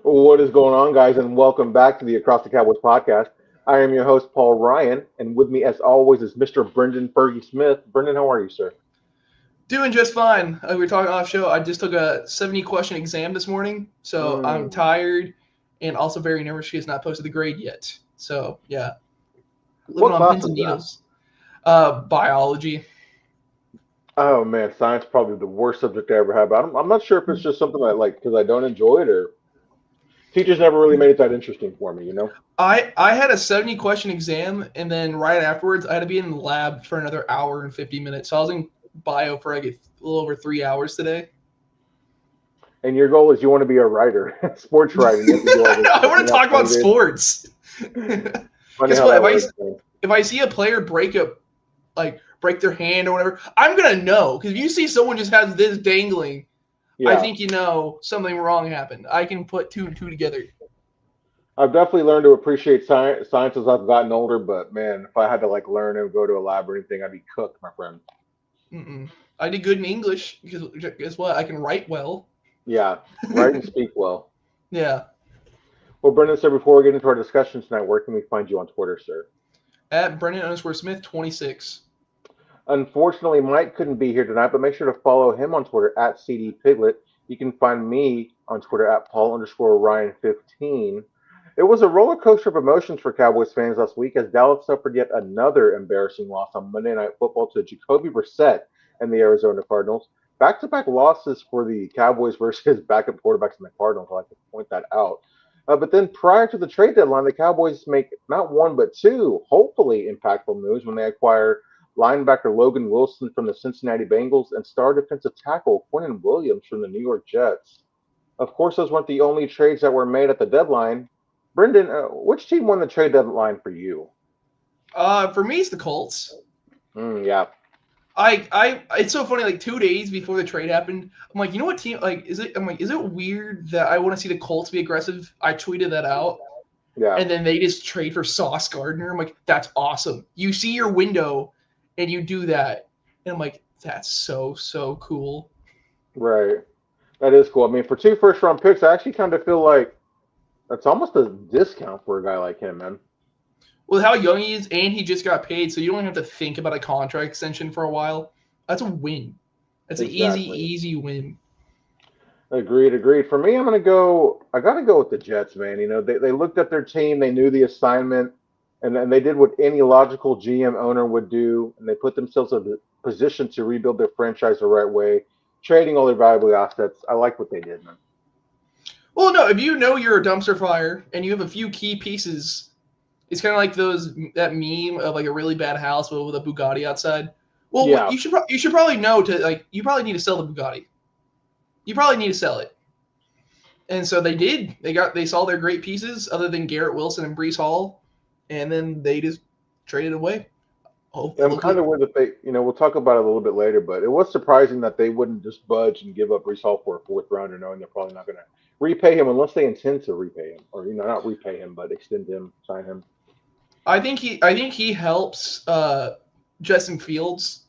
What is going on, guys, and welcome back to the Across the Cowboys podcast. I am your host, Paul Ryan, and with me, as always, is Mr. Brendan Fergie Smith. Brendan, how are you, sir? Doing just fine. We were talking off show. I just took a 70-question exam this morning, so I'm Mm. tired and also very nervous. She has not posted the grade yet. So yeah, living What on class pins is and that? needles. Biology. Oh man, science is probably the worst subject I ever had. But I'm not sure if it's just something I like because I don't enjoy it, or teachers never really made it that interesting for me. I had a 70-question exam, and then right afterwards, I had to be in the lab for another hour and 50 minutes. So I was in bio for like a little over 3 hours today. And your goal is you want to be a writer, sports writing. You have to do all this I stuff. want Isn't to that talk about funny, dude? sports. Funny Guess how what? that works, man. If I see a player break their hand or whatever, I'm gonna know, because if you see someone just has this dangling, I Yeah. think you know something wrong happened. I can put two and two together. I've definitely learned to appreciate science as I've gotten older, but man, if I had to like learn and go to a lab or anything, I'd be cooked, my friend. Mm-mm. I did good in English because guess what? I can write well. Yeah, write and speak well. Yeah, Well, Brendan, sir, before we get into our discussion tonight, where can we find you on Twitter, sir? at Brendan_Smith 26. Unfortunately, Mike couldn't be here tonight, but make sure to follow him on Twitter at CD Piglet. You can find me on Twitter at Paul_Ryan15. It was a roller coaster of emotions for Cowboys fans last week as Dallas suffered yet another embarrassing loss on Monday Night Football to Jacoby Brissett and the Arizona Cardinals. Back-to-back losses for the Cowboys versus backup quarterbacks in the Cardinals. I like to point that out. But then prior to the trade deadline, the Cowboys make not one but two, hopefully impactful moves when they acquire linebacker Logan Wilson from the Cincinnati Bengals and star defensive tackle Quinnen Williams from the New York Jets. Of course, those weren't the only trades that were made at the deadline. Brendan, which team won the trade deadline for you? For me, it's the Colts. Yeah, It's so funny. Like 2 days before the trade happened, I'm like, you know what team? Like, is it? I'm like, is it weird that I want to see the Colts be aggressive? I tweeted that out, yeah, and then they just trade for Sauce Gardner. I'm like, that's awesome. You see your window, and you do that, and I'm like, that's so cool. right. That is cool. I mean, for two first-round picks, I actually kind of feel like that's almost a discount for a guy like him, man. With how young he is, and he just got paid, so you don't have to think about a contract extension for a while. That's a win. That's an Exactly. easy win. Agreed, agreed. For me, I'm gonna go. I gotta go with the Jets, man. They looked at their team, they knew the assignment, and then they did what any logical GM owner would do, and they put themselves in a position to rebuild their franchise the right way, trading all their valuable assets. I like what they did, man. Well, no, if you know you're a dumpster fire and you have a few key pieces, it's kind of like that meme of like a really bad house with a Bugatti outside. Well, Yeah, you should probably know to like you probably need to sell the Bugatti. You probably need to sell it. And so they did. They saw their great pieces other than Garrett Wilson and Brees Hall, and then they just traded away. yeah. I'm kind Hopefully, of weird that we'll talk about it a little bit later, but it was surprising that they wouldn't just budge and give up Brees Hall for a fourth rounder, knowing they're probably not going to repay him unless they intend to repay him, or not repay him, but extend him, sign him. I think he helps Justin Fields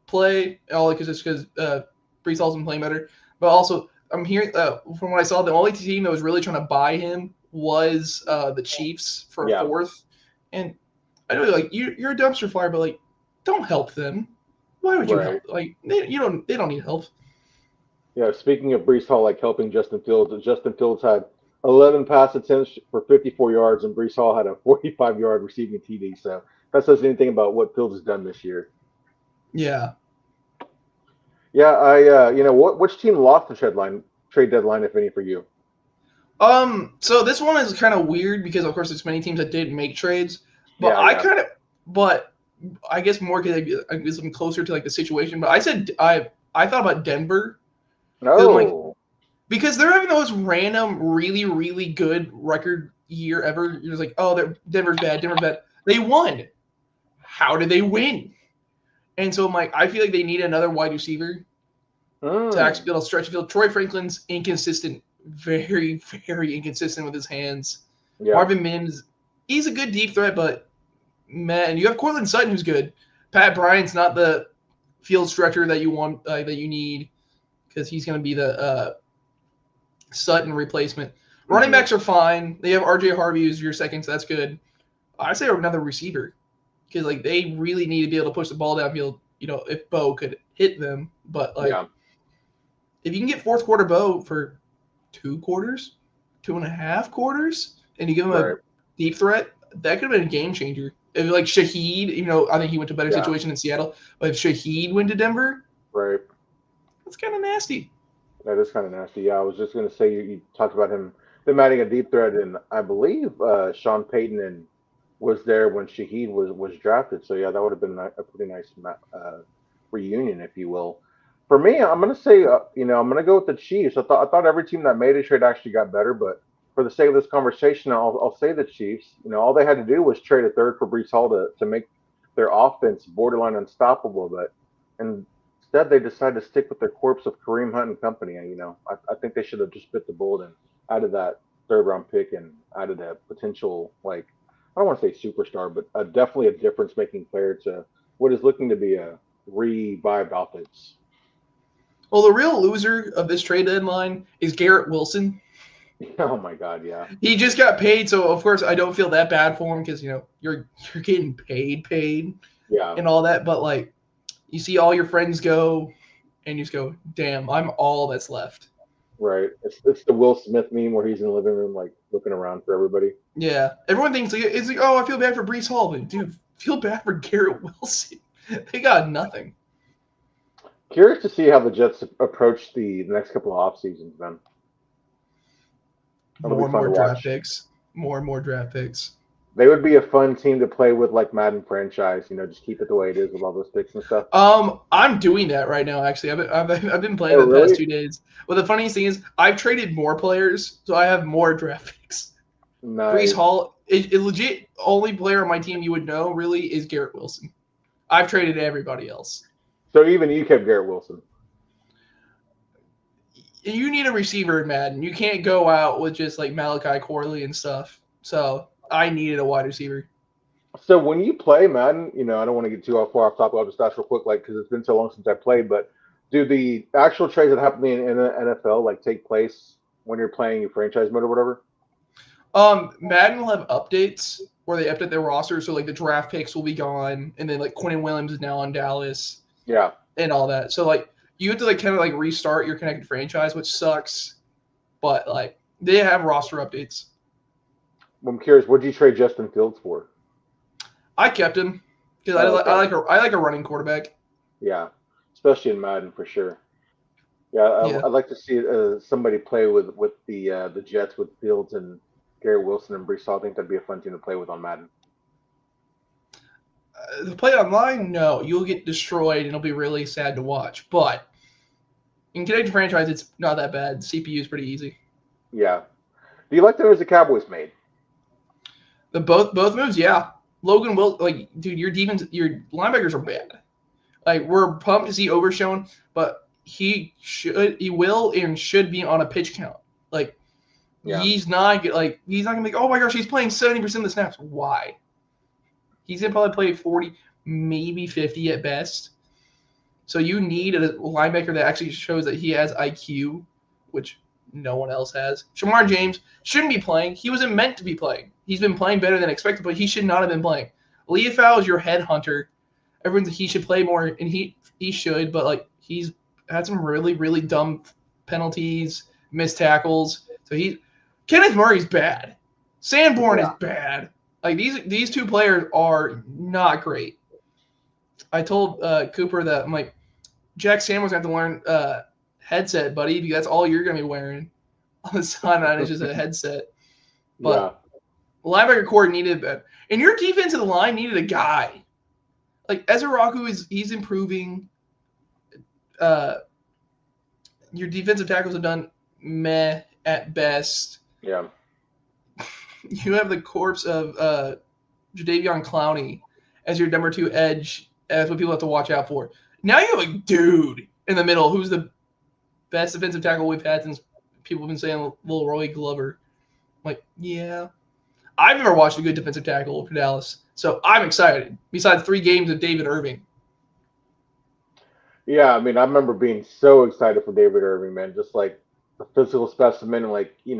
play all because Brees Hall's been playing better, but also I'm hearing from what I saw, the only team that was really trying to buy him was the Chiefs for a Yeah. fourth, and I know like you're a dumpster fire, but like don't help them. Why would you Right. help? Like they don't need help. Yeah, speaking of Brees Hall, like helping Justin Fields had 11 pass attempts for 54 yards, and Brees Hall had a 45-yard receiving TD. So if that says anything about what Fields has done this year. Yeah. Yeah, which team lost the trade deadline, if any, for you? So this one is kind of weird because of course there's many teams that did make trades, but Yeah, yeah. but I guess more because I guess I'm closer to like the situation. But I thought about Denver because I'm like No. because they're having those random really good record year ever. You're just like, oh, Denver's bad, Denver's bad. They won. How did they win? And so I'm like, I feel like they need another wide receiver to actually Hmm. be able to stretch the field. Troy Franklin's inconsistent, very inconsistent with his hands. Yeah. Marvin Mims, he's a good deep threat, but man, you have Cortland Sutton who's good. Pat Bryant's not the field stretcher that you want that you need because he's going to be the Sutton replacement. Running backs are fine. They have RJ Harvey as your second, so that's good. I say another receiver because like they really need to be able to push the ball downfield. If Bo could hit them, but if you can get fourth quarter Bo for 2 quarters, 2.5 quarters, and you give him a deep threat, that could have been a game changer. If like Shaheed, I think he went to a better situation in Seattle, but if Shaheed went to Denver, right, that's kind of nasty. That is kind of nasty. Yeah, I was just going to say you talked about them adding a deep threat, and I believe Sean Payton was there when Shaheed was drafted. So yeah, that would have been a pretty nice reunion, if you will. For me, I'm going to say I'm going to go with the Chiefs. I thought every team that made a trade actually got better, but for the sake of this conversation, I'll say the Chiefs. All they had to do was trade a third for Breece Hall to make their offense borderline unstoppable, but instead they decided to stick with their corpse of Kareem Hunt and company. I think they should have just bit the bullet and added that third round pick and added a potential, like, I don't want to say superstar, but definitely a difference making player to what is looking to be a revived offense. Well, the real loser of this trade deadline is Garrett Wilson. Oh my God, yeah. He just got paid, so of course I don't feel that bad for him because you're getting paid, yeah, and all that. But like, you see all your friends go, and you just go, "Damn, I'm all that's left." Right. It's the Will Smith meme where he's in the living room like looking around for everybody. Yeah, everyone thinks it's like, oh, I feel bad for Breece Hall, but dude, feel bad for Garrett Wilson. They got nothing. Curious to see how the Jets approach the next couple of off seasons, then. More and more draft picks. More and more draft picks. They would be a fun team to play with, like Madden franchise. Just keep it the way it is with all those picks and stuff. I'm doing that right now. Actually, I've been playing the past 2 days. Well, the funniest thing is I've traded more players, so I have more draft picks. Nice. Breece Hall, it legit only player on my team you would know really is Garrett Wilson. I've traded everybody else. So even you kept Garrett Wilson. You need a receiver in Madden. You can't go out with just like Malachi Corley and stuff. So I needed a wide receiver. So when you play Madden, I don't want to get too far off topic. I'll just ask real quick, like, because it's been so long since I played. But do the actual trades that happen in the NFL like take place when you're playing your franchise mode or whatever? Madden will have updates where they update their roster. So like the draft picks will be gone, and then like Quinnen Williams is now on Dallas. Yeah. And all that. So like you have to like kind of like restart your connected franchise, which sucks. But like they have roster updates. Well, I'm curious, what did you trade Justin Fields for? I kept him because I like a running quarterback. Yeah, especially in Madden for sure. Yeah, I'd like to see somebody play with the Jets with Fields and Garrett Wilson and Breece Hall. I think that'd be a fun team to play with on Madden. To play online, no, you'll get destroyed and it'll be really sad to watch. But in connected franchise, it's not that bad. The CPU is pretty easy. Yeah. Do you like the moves the Cowboys made? The both moves, yeah. Logan will dude, your defense, your linebackers are bad. Like we're pumped to see Overshown, but he will and should be on a pitch count. Like he's not gonna be like, oh my gosh, he's playing 70% of the snaps. Why? He's gonna probably play 40, maybe 50 at best. So you need a linebacker that actually shows that he has IQ, which no one else has. Shamar James shouldn't be playing. He wasn't meant to be playing. He's been playing better than expected, but he should not have been playing. Leafau is your headhunter. Everyone's like, he should play more, and he should, but like he's had some really, really dumb penalties, missed tackles. So Kenneth Murray's bad. Sanborn is bad. Like these two players are not great. I told Cooper that I'm like, Jack Sanborn's going to have to learn headset, buddy, because that's all you're going to be wearing on the sideline is just a headset. But linebacker core needed that. And your defensive line needed a guy. Like Ezeraku he's improving. Your defensive tackles have done meh at best. Yeah. You have the corpse of Jadeveon Clowney as your number 2 edge. That's what people have to watch out for. Now you have a dude in the middle who's the best defensive tackle we've had since people have been saying Lil Roy Glover. Like, yeah. I've never watched a good defensive tackle for Dallas, so I'm excited. Besides 3 games of David Irving. Yeah, I mean, I remember being so excited for David Irving, man. Just like a physical specimen, and like he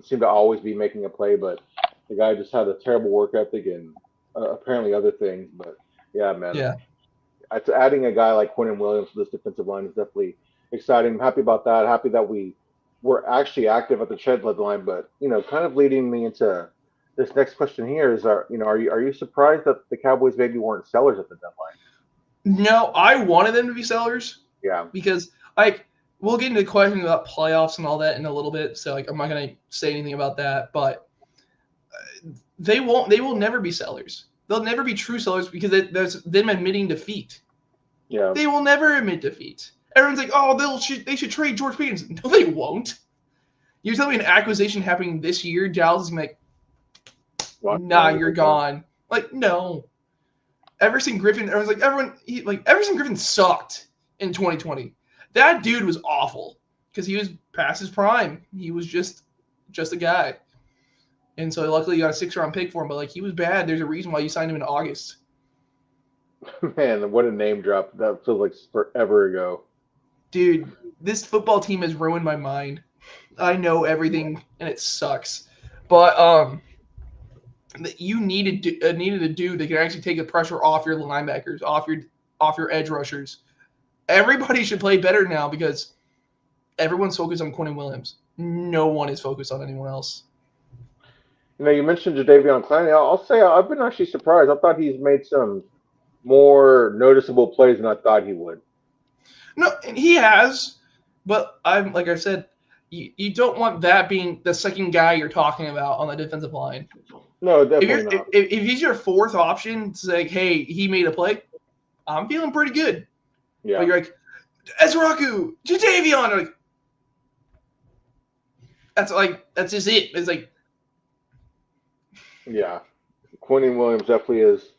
seemed to always be making a play, but the guy just had a terrible work ethic and apparently other things. But yeah, man, Yeah. adding a guy like Quinnen Williams to this defensive line is definitely exciting. I'm happy about that. Happy that we were actually active at the trade deadline. But kind of leading me into this next question here is: are you surprised that the Cowboys maybe weren't sellers at the deadline? No, I wanted them to be sellers Yeah, because like we'll get into questions about playoffs and all that in a little bit. So like I'm not gonna say anything about that, but they won't. They will never be sellers. They'll never be true sellers because there's them admitting defeat. yeah. They will never admit defeat. Everyone's like, oh, they should trade George Pickens. No, they won't. You're telling me an acquisition happening this year, Dallas is gonna be like, nah, you're gone. Like, no. Everson Griffin, Everson Griffin sucked in 2020. That dude was awful because he was past his prime. He was just a guy. And so luckily you got a 6th-round pick for him, but like he was bad. There's a reason why you signed him in August. Man, what a name drop. That feels like forever ago. Dude, this football team has ruined my mind. I know everything and it sucks. But you needed a dude that can actually take the pressure off your linebackers, off your edge rushers. Everybody should play better now because everyone's focused on Quinnen Williams. No one is focused on anyone else. You mentioned Jadeveon Clowney. I'll say I've been actually surprised. I thought he's made some more noticeable plays than I thought he would. No, and he has, but like I said, you don't want that being the second guy you're talking about on the defensive line. No, definitely not. If he's your 4th option, it's like, hey, he made a play, I'm feeling pretty good. Yeah. But you're like, Ezraku, Jadeveon, that's just it. It's like, yeah, Quinnen Williams definitely is.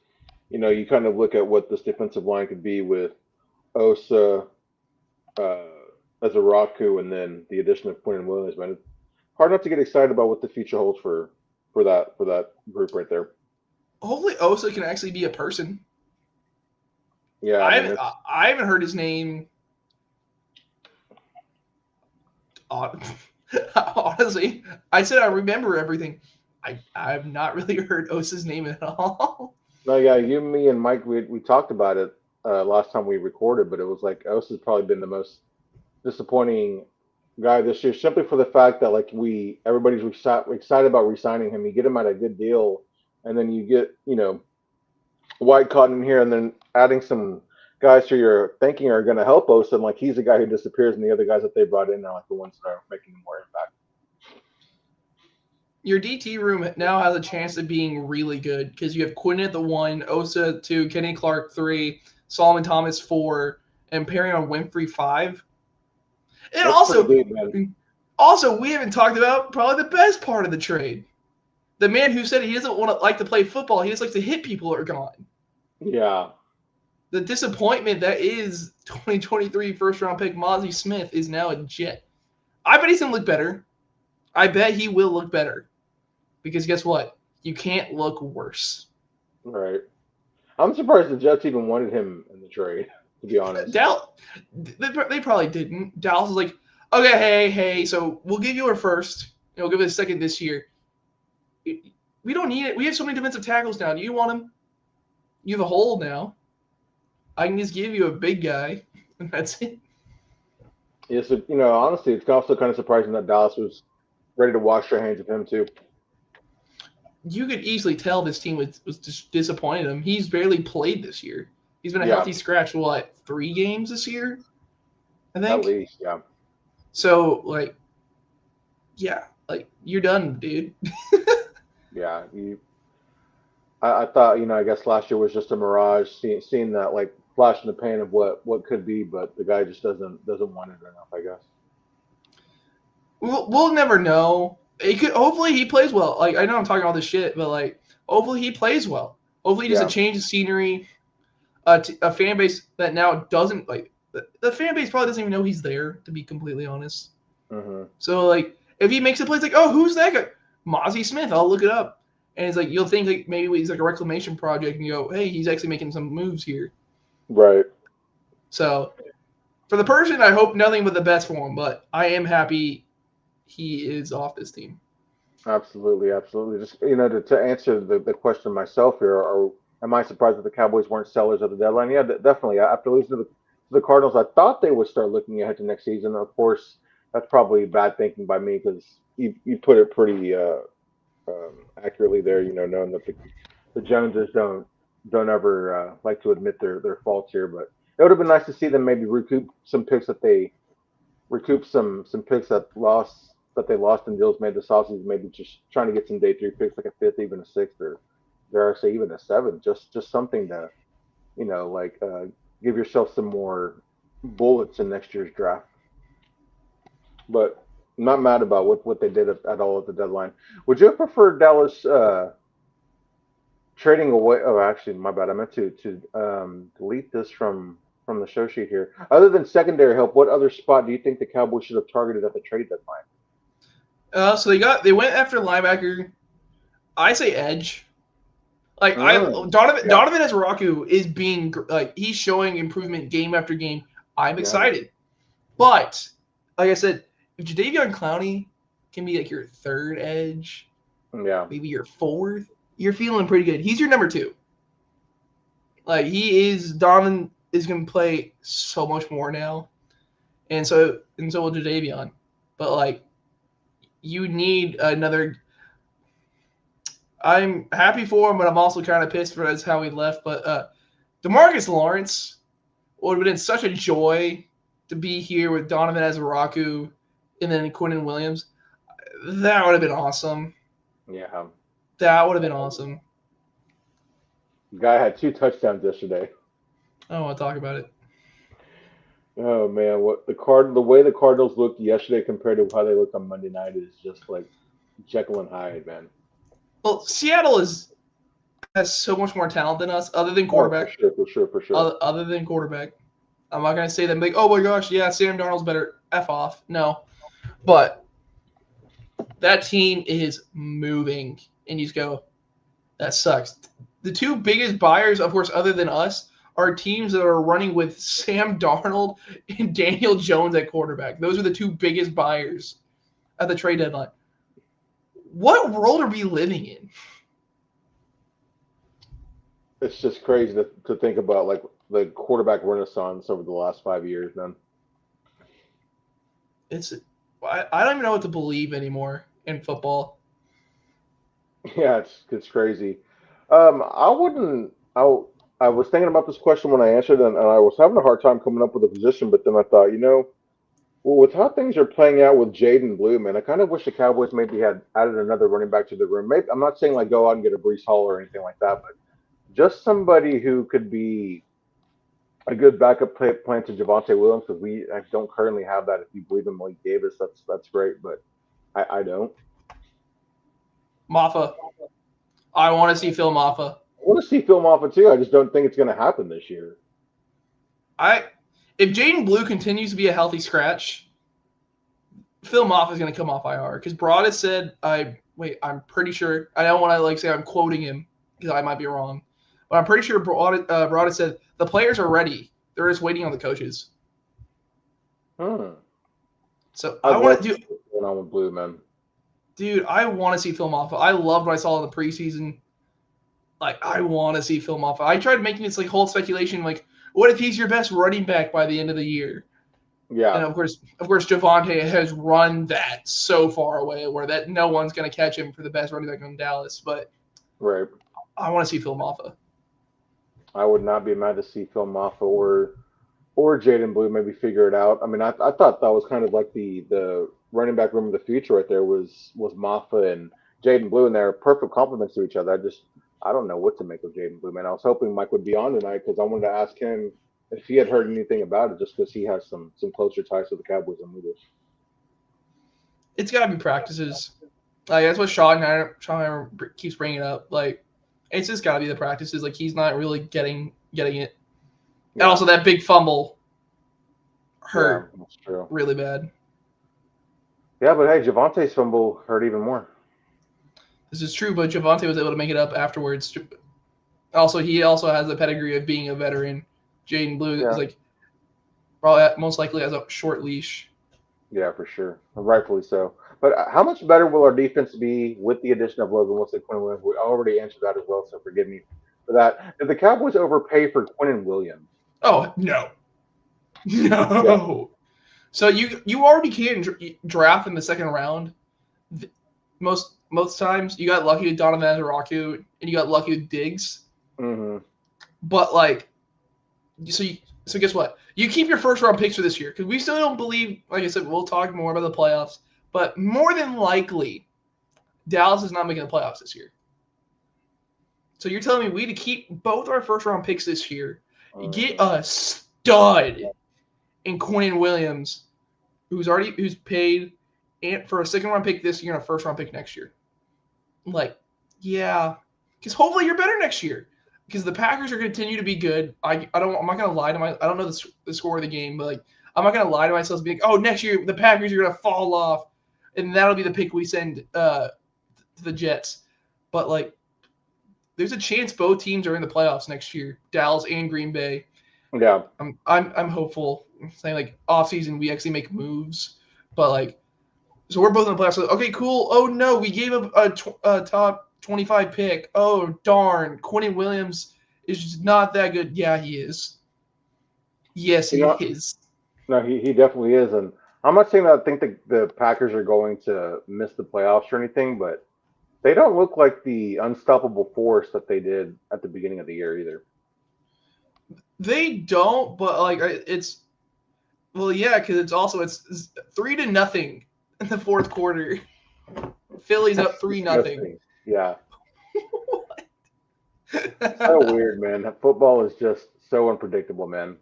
You kind of look at what this defensive line could be with Osa, Ezraku, and then the addition of Quinnen Williams. Man, it's hard not to get excited about what the future holds for that group right there. Hopefully, Osa can actually be a person. Yeah, I haven't heard his name. Honestly, I said I remember everything. I've not really heard Osa's name at all. No, yeah, you, me, and Mike, we talked about it last time we recorded, but it was like Osa's probably been the most disappointing guy this year, simply for the fact that like everybody's excited about re-signing him. You get him at a good deal, and then you get White Cotton in here, and then adding some guys who you're thinking are going to help Osa, and like he's the guy who disappears, and the other guys that they brought in are like the ones that are making more impact. Your DT room now has a chance of being really good because you have Quinnen at the 1, Osa 2, Kenny Clark 3, Solomon Thomas 4, and Perrion Winfrey 5. And also, we haven't talked about probably the best part of the trade. The man who said he doesn't like to play football, he just likes to hit people are gone. Yeah. The disappointment that is 2023 first-round pick Mozzie Smith is now a Jet. I bet he's going to look better. I bet he will look better. Because guess what? You can't look worse. Right. I'm surprised the Jets even wanted him in the trade, to be honest. They probably didn't. Dallas was like, okay, hey, so we'll give you our first. And we'll give it a second this year. We don't need it. We have so many defensive tackles now. Do you want them? You have a hole now. I can just give you a big guy, and that's it. Yeah, so, honestly, it's also kind of surprising that Dallas was ready to wash their hands of him, too. You could easily tell this team was just disappointed him. He's barely played this year. He's been a healthy scratch, 3 games this year? I think. At least, yeah. So, you're done, dude. Yeah. I thought, I guess last year was just a mirage, seeing that, flash in the pan of what could be, but the guy just doesn't want it enough, I guess. We'll never know. Hopefully he plays well. I know I'm talking all this shit, but hopefully he plays well. Hopefully he does a change of scenery. A fan base that now doesn't the fan base probably doesn't even know he's there, to be completely honest. Mm-hmm. So if he makes a play, it's like, oh, who's that guy? Mozzie Smith. I'll look it up. And it's you'll think maybe he's a reclamation project, and you go, hey, he's actually making some moves here. Right. So for the person, I hope nothing but the best for him, but I am happy he is off this team. Absolutely, absolutely. Just to answer the question myself here, am I surprised that the Cowboys weren't sellers at the deadline? Yeah, definitely. After losing to the Cardinals, I thought they would start looking ahead to next season. Of course, that's probably bad thinking by me because you put it pretty accurately there. Knowing that the Joneses don't ever like to admit their faults here, but it would have been nice to see them maybe recoup some picks that they lost in deals made this offseason, maybe just trying to get some day 3 picks, like a fifth, even a sixth, or dare I say even a seventh, just something to like give yourself some more bullets in next year's draft. But I'm not mad about what they did at all at the deadline. Would you have preferred Dallas trading away? Oh, actually, my bad. I meant to delete this from the show sheet here. Other than secondary help, what other spot do you think the Cowboys should have targeted at the trade deadline? So they went after linebacker. I say edge. Like Yeah. Donovan Ezraku is being like he's showing improvement game after game. I'm excited, but like I said, if Jadeveon Clowney can be like your third edge, maybe your fourth, you're feeling pretty good. He's your number 2. Like Donovan is going to play so much more now, and so will Jadeveon. But like, you need another. I'm happy for him, but I'm also kind of pissed for that's how he left. But DeMarcus Lawrence would have been such a joy to be here with Donovan Ezraku and then Quinnen Williams. That would have been awesome. Yeah. That would have been awesome. The guy had 2 touchdowns yesterday. I don't want to talk about it. Oh man, the way the Cardinals looked yesterday compared to how they looked on Monday night is just like Jekyll and Hyde, man. Well, Seattle has so much more talent than us, other than quarterback. For sure. Other than quarterback, I'm not gonna say them like, oh my gosh, yeah, Sam Darnold's better. F off. No, but that team is moving, and you just go, that sucks. The 2 biggest buyers, of course, other than us, are teams that are running with Sam Darnold and Daniel Jones at quarterback. Those are the 2 biggest buyers at the trade deadline. What world are we living in? It's just crazy to think about, like, the quarterback renaissance over the last 5 years, man. I don't even know what to believe anymore in football. Yeah, it's crazy. I was thinking about this question when I answered, and I was having a hard time coming up with a position, but then I thought, well, with how things are playing out with Jaden Blue, man, I kind of wish the Cowboys maybe had added another running back to the room. Maybe I'm not saying like go out and get a Brees Hall or anything like that, but just somebody who could be a good backup plan to Javonte Williams, because I don't currently have that. If you believe in Malik Davis, that's great, but I don't. Maffa. I want to see Phil Maffa. I want to see Phil Maffa too. I just don't think it's going to happen this year. If Jaden Blue continues to be a healthy scratch, Phil Maffa is going to come off IR because Broadus said, I'm pretty sure. I don't want to say I'm quoting him because I might be wrong, but I'm pretty sure Broadus said the players are ready. They're just waiting on the coaches. So I want to do. Going on with Blue, man. Dude, I want to see Phil Maffa. I loved what I saw in the preseason. Like, I want to see Phil Maffa. I tried making this whole speculation, what if he's your best running back by the end of the year? Yeah. And of course, Javonte has run that so far away where that no one's going to catch him for the best running back in Dallas. But right, I want to see Phil Maffa. I would not be mad to see Phil Maffa or Jaden Blue maybe figure it out. I mean, I thought that was kind of like the running back room of the future right there was Maffa and Jaden Blue, and they're perfect complements to each other. I don't know what to make of Jaden Blue, man. I was hoping Mike would be on tonight because I wanted to ask him if he had heard anything about it, just because he has some closer ties to the Cowboys than we do. It's got to be practices. That's what Sean keeps bringing up. It's just got to be the practices. He's not really getting it. Yeah. And also that big fumble hurt really bad. Yeah, but hey, Javonte's fumble hurt even more. This is true, but Javonte was able to make it up afterwards. Also, he also has the pedigree of being a veteran. Jaden Blue is probably most likely has a short leash. Yeah, for sure. Rightfully so. But how much better will our defense be with the addition of Logan Wilson and Quinnen Williams? We already answered that as well, so forgive me for that. Did the Cowboys overpay for Quinnen Williams? Oh no, Yeah. no. So you already can draft in the second round. Most times you got lucky with Donovan Azaraku and you got lucky with Diggs. Mm-hmm. But like, so guess what? You keep your first round picks for this year because we still don't believe. Like I said, we'll talk more about the playoffs. But more than likely, Dallas is not making the playoffs this year. So you're telling me we need to keep both our first round picks this year, get a stud in Quinnen Williams, who's paid and for a second round pick this year and a first round pick next year. Like, yeah, because hopefully you're better next year. Because the Packers are going to continue to be good. I'm not going to lie to I don't know the score of the game, but like I'm not going to lie to myself and be like, oh, next year the Packers are going to fall off, and that'll be the pick we send to the Jets. But like, there's a chance both teams are in the playoffs next year, Dallas and Green Bay. Yeah. I'm hopeful. I'm saying like off season we actually make moves, but like, so we're both in the playoffs. So, okay, cool. Oh no, we gave up a top 25 pick. Oh darn, Quinnen Williams is just not that good. Yeah, he is. Yes, he is. No, he definitely is, and I'm not saying that I think the Packers are going to miss the playoffs or anything, but they don't look like the unstoppable force that they did at the beginning of the year either. They don't, but like it's yeah, because it's 3-0 in the fourth quarter. Philly's up 3-0. Yeah. So weird, man. Football is just so unpredictable, man.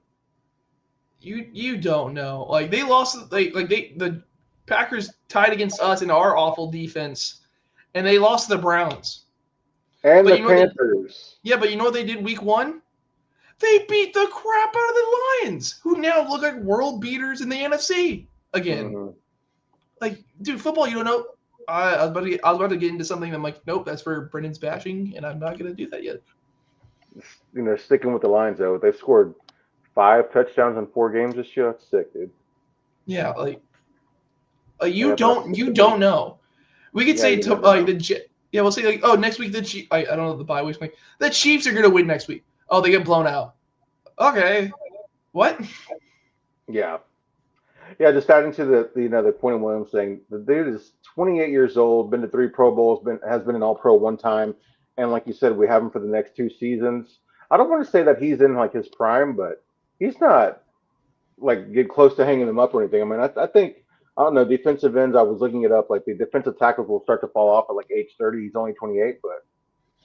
You don't know. Like they lost. The Packers tied against us in our awful defense, and they lost to the Browns. And but the Panthers. But you know what they did week 1? They beat the crap out of the Lions, who now look like world beaters in the NFC again. Mm-hmm. Like, dude, football, you don't know. I was about to get into something. I'm like, nope, that's for Brennan's bashing, and I'm not going to do that yet. You know, sticking with the Lions though, they've scored 5 touchdowns in 4 games this year. That's sick, dude. Yeah, like you don't know. We could say we'll say like, oh, next week the Chiefs. I don't know the bye week. The Chiefs are going to win next week. Oh, they get blown out. Okay, what? Yeah. Yeah, just adding to the Quinnen Williams thing. The dude is 28 years old, been to 3 Pro Bowls, has been an All-Pro 1 time, and like you said, we have him for the next 2 seasons. I don't want to say that he's in like his prime, but he's not like get close to hanging him up or anything. I mean, I think I don't know defensive ends. I was looking it up. Like the defensive tackles will start to fall off at like age 30. He's only 28, but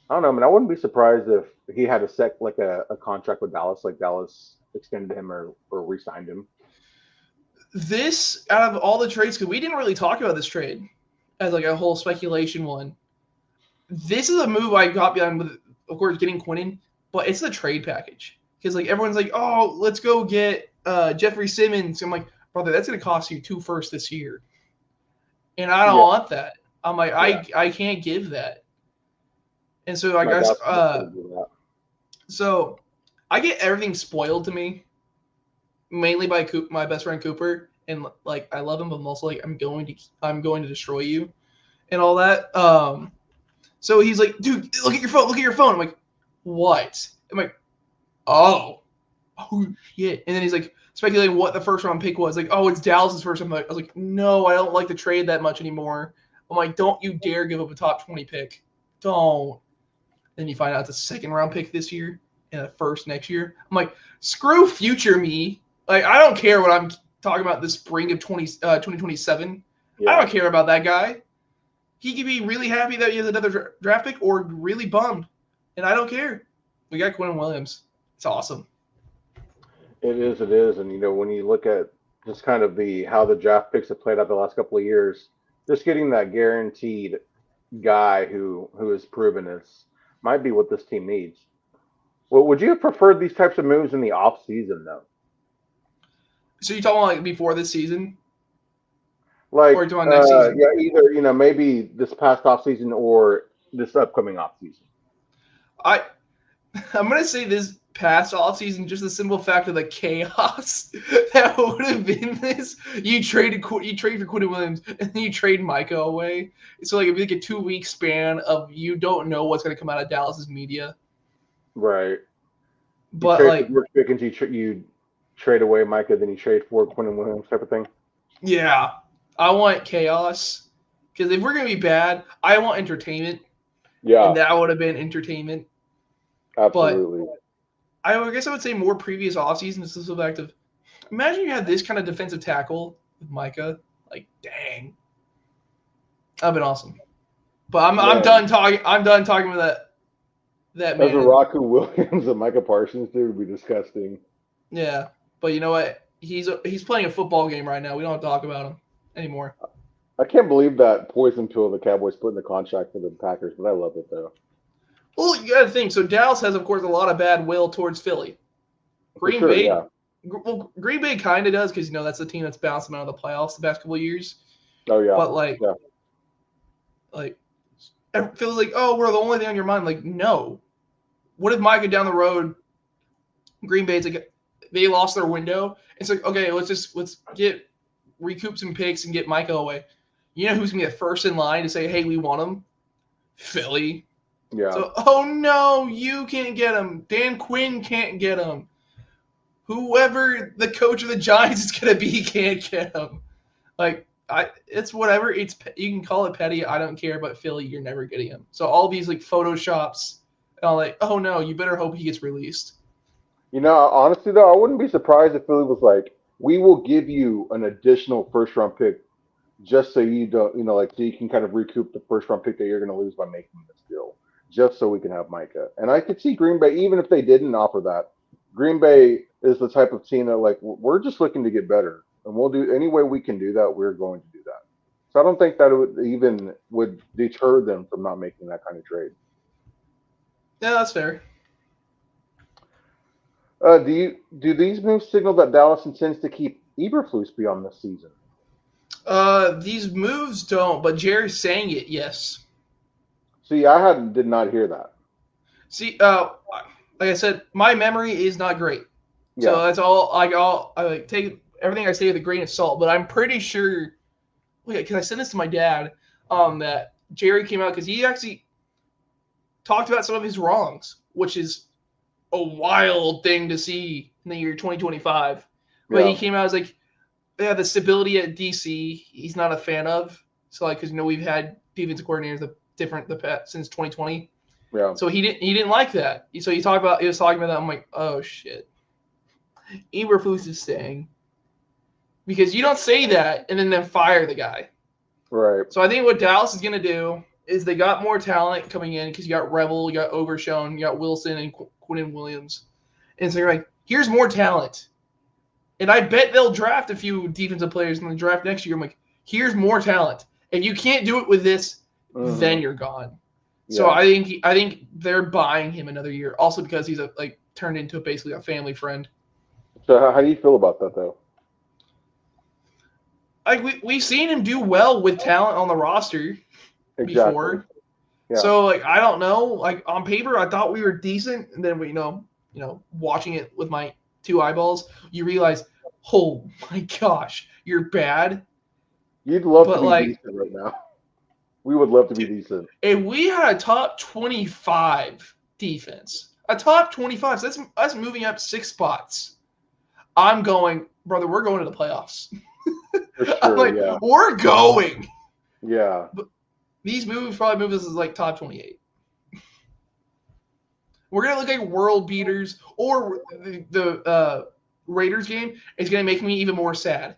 I don't know. I mean, I wouldn't be surprised if he had a contract with Dallas, like Dallas extended him or re-signed him. This, out of all the trades, because we didn't really talk about this trade as like a whole speculation one. This is a move I got behind with, of course, getting Quinnen, but it's the trade package. Because like everyone's like, oh, let's go get Jeffrey Simmons. I'm like, brother, that's going to cost you 2 firsts this year. And I don't want that. I'm like, I can't give that. And so I guess, so I get everything spoiled to me. Mainly by my best friend Cooper, and like I love him, but I'm also like I'm going to destroy you, and all that. So he's like, dude, look at your phone. I'm like, what? I'm like, oh shit. And then he's like speculating what the first round pick was. Like, oh, it's Dallas's first. I was like, no, I don't like the trade that much anymore. I'm like, don't you dare give up a top 20 pick. Don't. Then you find out it's a second round pick this year and a first next year. I'm like, screw future me. Like, I don't care what I'm talking about this spring of 2027. Yeah. I don't care about that guy. He could be really happy that he has another draft pick or really bummed. And I don't care. We got Quinnen Williams. It's awesome. It is. And, you know, when you look at just kind of how the draft picks have played out the last couple of years, just getting that guaranteed guy who is proven might be what this team needs. Well, would you have preferred these types of moves in the off season, though? So you're talking about like before this season? Like, or next season? Yeah, either, you know, maybe this past off season or this upcoming off season. I'm going to say this past offseason, just the simple fact of the chaos that would have been this. You trade for Quinnen Williams, and then you trade Micah away. So like it'd be like a 2-week span of you don't know what's going to come out of Dallas's media. Right. But you like, George Pickens, you trade away Micah, then you trade for Quinnen Williams type of thing. yeah, I want chaos because if we're going to be bad, I want entertainment. Yeah, and that would have been entertainment. absolutely. But I guess I would say more previous offseasons is the fact of imagine you had this kind of defensive tackle with Micah. Like, dang. That'd been awesome. But I'm done talking. I'm done talking about that man. As a Raku Williams and Micah Parsons, dude, would be disgusting. Yeah, but you know what? He's playing a football game right now. We don't talk about him anymore. I can't believe that poison pill the Cowboys put in the contract for the Packers, but I love it though. Well, you got to think. So Dallas has, of course, a lot of bad will towards Philly. Green Bay, yeah. Well, Green Bay kind of does because that's the team that's bounced them out of the playoffs the past couple of years. Oh yeah. But like it feels like, oh, we're the only thing on your mind. Like, no. What if Micah down the road? Green Bay's like they lost their window. It's like, okay, let's recoup some picks and get Micah away. You know who's gonna be the first in line to say, hey, we want him? Philly. Yeah. So, oh no, you can't get him. Dan Quinn can't get him. Whoever the coach of the Giants is gonna be can't get him. Like, it's whatever. You can call it petty. I don't care. But Philly, you're never getting him. So all these like photoshops, and I'm like, oh no, you better hope he gets released. You know, honestly though, I wouldn't be surprised if Philly was like, we will give you an additional first round pick just so you don't, so you can kind of recoup the first round pick that you're going to lose by making this deal, just so we can have Micah. And I could see Green Bay, even if they didn't offer that, Green Bay is the type of team that like, we're just looking to get better, and we'll do any way we can do that. We're going to do that. So I don't think that it would deter them from not making that kind of trade. Yeah, that's fair. Do these moves signal that Dallas intends to keep Eberflus beyond this season? These moves don't, but Jerry's saying it, yes. See, I did not hear that. See, like I said, my memory is not great. Yeah. So that's all. I take everything I say with a grain of salt. But I'm pretty sure, because I sent this to my dad, that Jerry came out because he actually talked about some of his wrongs, which is a wild thing to see in the year 2025. But he came out as like, yeah, the stability at DC, he's not a fan of. So because we've had defensive coordinators since 2020. Yeah. So he didn't like that. So he was talking about that. I'm like, oh shit, Eberflus is staying because you don't say that and then fire the guy. Right. So I think what Dallas is gonna do is they got more talent coming in because you got Rebel, you got Overshown, you got Wilson and Quinnen Williams, and so you're like, here's more talent, and I bet they'll draft a few defensive players in the draft next year. I'm like, here's more talent. If you can't do it with this, then you're gone. Yeah. So I think they're buying him another year, also because he's turned into basically a family friend. So how do you feel about that though? We've seen him do well with talent on the roster before. Yeah. So I don't know. On paper, I thought we were decent, and then we watching it with my two eyeballs, you realize, oh my gosh, you're bad. You'd love to be decent right now. We would love to be decent. If we had a top 25 defense, a top 25, so that's us moving up 6 spots. I'm going, brother, we're going to the playoffs. For sure, we're going. Yeah. But these moves probably move us as top 28. We're going to look like world beaters, or the Raiders game is going to make me even more sad.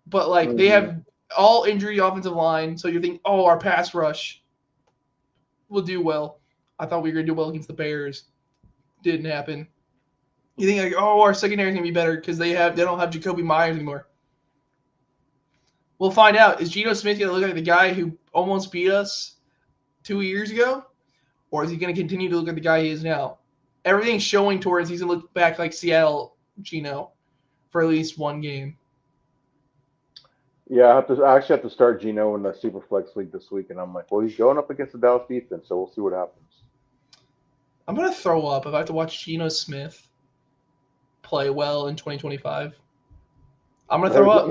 But they have all injury offensive line, so you think, oh, our pass rush will do well. I thought we were going to do well against the Bears. Didn't happen. You think our secondary is going to be better because they don't have Jacoby Myers anymore. We'll find out. Is Geno Smith going to look like the guy who almost beat us 2 years ago? Or is he going to continue to look like the guy he is now? Everything's showing towards he's going to look back like Seattle Geno for at least one game. Yeah, I actually have to start Geno in the Superflex League this week, and I'm like, well, he's going up against the Dallas defense, so we'll see what happens. I'm gonna throw up if I have to watch Geno Smith play well in 2025. I'm gonna Hey, throw up.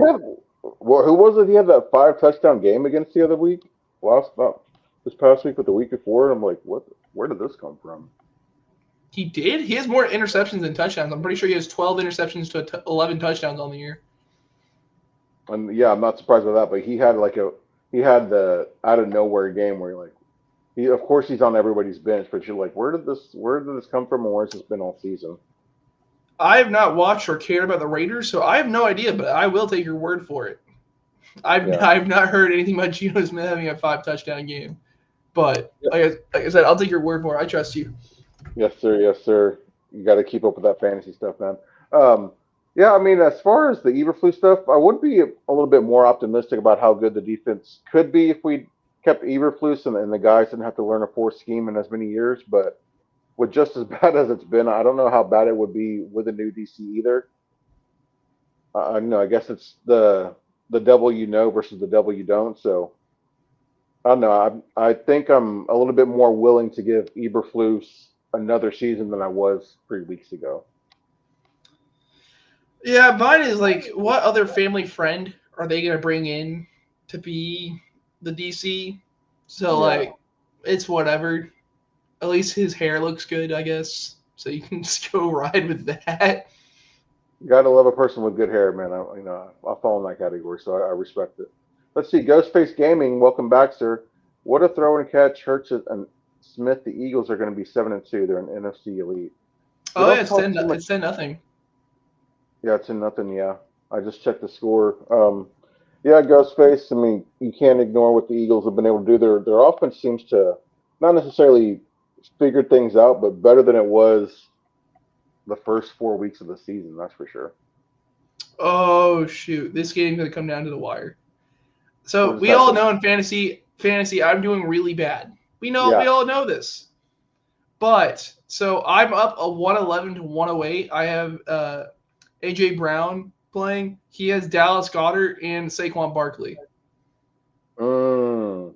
well, who was it? He had that 5 touchdown game against the other week, this past week, with the week before. I'm like, what? Where did this come from? He did. He has more interceptions than touchdowns. I'm pretty sure he has 12 interceptions to 11 touchdowns on the year. And yeah, I'm not surprised by that. But he had the out of nowhere game where of course he's on everybody's bench, but you're like, where did this come from, and where's this been all season? I have not watched or cared about the Raiders, so I have no idea. But I will take your word for it. Yeah. I've not heard anything about Geno Smith having a 5 touchdown game. But like I said, I'll take your word for it. I trust you. Yes, sir. Yes, sir. You got to keep up with that fantasy stuff, man. Yeah, I mean, as far as the Eberflus stuff, I would be a little bit more optimistic about how good the defense could be if we kept Eberflus and the guys didn't have to learn a fourth scheme in as many years. But with just as bad as it's been, I don't know how bad it would be with a new DC either. I guess it's the devil you know versus the devil you don't. So I don't know. I think I'm a little bit more willing to give Eberflus another season than I was 3 weeks ago. Yeah, mine is like, what other family friend are they gonna bring in to be the DC? So Yeah, like, it's whatever. At least his hair looks good, I guess. So you can just go ride with that. gotta love a person with good hair, man. I fall in that category, so I respect it. Let's see, Ghostface Gaming, welcome back, sir. What a throw and catch! Hurts and Smith. The Eagles are going to be 7-2. They're an NFC elite. We Oh yeah, don't it's talk 10. too much. It's 10-0. Yeah, it's in nothing. Yeah, I just checked the score. Yeah, Ghostface. I mean, you can't ignore what the Eagles have been able to do. Their offense seems to not necessarily figure things out, but better than it was the first 4 weeks of the season. That's for sure. Oh shoot, this game's gonna come down to the wire. What So just we all happened? know in fantasy, I'm doing really bad. We Yeah. all know this. But so I'm up a 111 to 108. I have AJ Brown playing. He has Dallas Goddard and Saquon Barkley. Mm.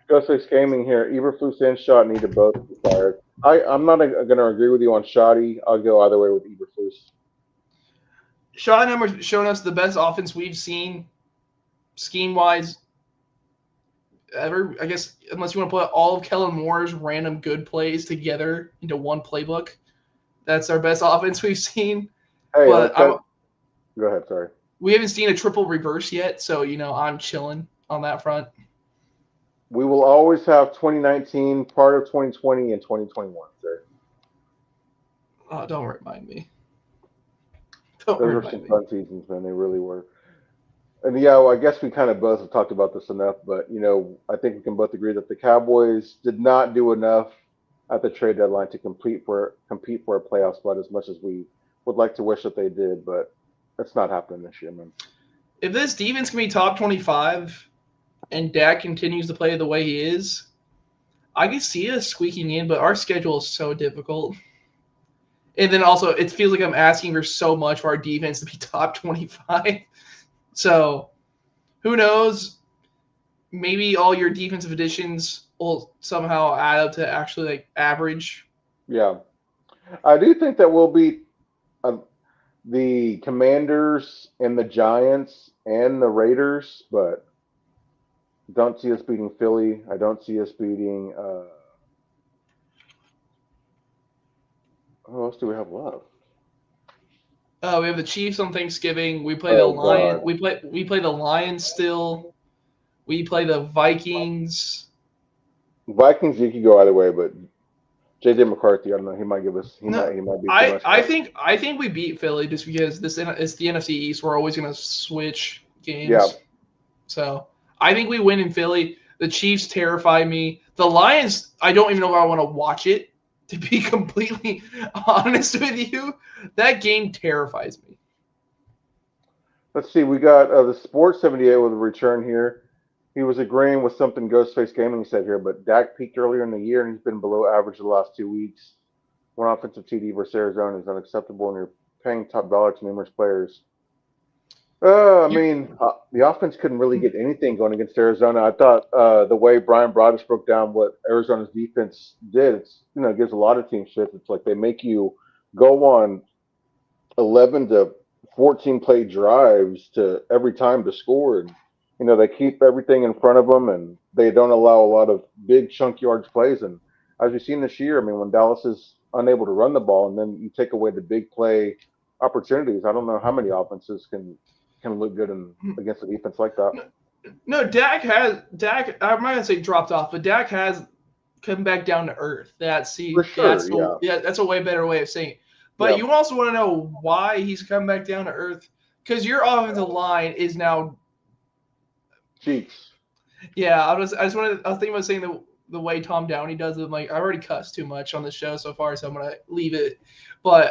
Ghostface Gaming here. Eberflus and Shot need to both be fired. I'm not going to agree with you on Shotty. I'll go either way with Eberflus. Schottenheimer's shown us the best offense we've seen scheme wise ever. I guess unless you want to put all of Kellen Moore's random good plays together into one playbook, that's our best offense we've seen. Hey, But go ahead. Sorry. we haven't seen a triple reverse yet, so I'm chilling on that front. We will always have 2019, part of 2020, and 2021, sir. Oh, don't remind me. Don't Those were some remind me. fun seasons, man. They really were. And yeah, well, I guess we kind of both have talked about this enough, but I think we can both agree that the Cowboys did not do enough at the trade deadline to compete for a playoff spot as much as we would like to wish that they did, but it's not happening this year, man. If this defense can be top 25 and Dak continues to play the way he is, I can see us squeaking in, but our schedule is so difficult. And then also, it feels like I'm asking for so much for our defense to be top 25. So, who knows? Maybe all your defensive additions will somehow add up to actually like average. Yeah, I do think that we'll beat uh, the Commanders and the Giants and the Raiders, but don't see us beating Philly. I don't see us beating. Who else do we have left? We have the Chiefs on Thanksgiving. We play the Oh Lion. God, We play the Lions still. We play the Vikings. Vikings. You could go either way, but JJ McCarthy. I don't know. He might give us. No, He might be too I much I for us. think I think we beat Philly just because this is the NFC East. We're always gonna switch Yeah, games. So I think we win in Philly. The Chiefs terrify me. The Lions, I don't even know if I want to watch it. To be completely honest with you, that game terrifies me. let's see. We got the Sports 78 with a return here. He was agreeing with something Ghostface Gaming said here, but Dak peaked earlier in the year and he's been below average the last 2 weeks. One offensive TD versus Arizona is unacceptable, and you're paying top dollar to numerous players. The offense couldn't really get anything going against Arizona. I thought the way Brian Broaddus broke down what Arizona's defense did, it gives a lot of teams fits. It's like they make you go on 11 to 14 play drives to every time to score, and they keep everything in front of them, and they don't allow a lot of big chunk yards plays. And as we've seen this year, when Dallas is unable to run the ball, and then you take away the big play opportunities, I don't know how many offenses can look good against a defense like that. No, Dak. I'm not gonna say dropped off, but Dak has come back down to earth. For sure, That's a way better way of saying it. But you also want to know why he's come back down to earth, because your offensive line is now cheeks. Yeah, I was thinking about saying the way Tom Downey does it. Like, I already cussed too much on the show so far, so I'm gonna leave it. But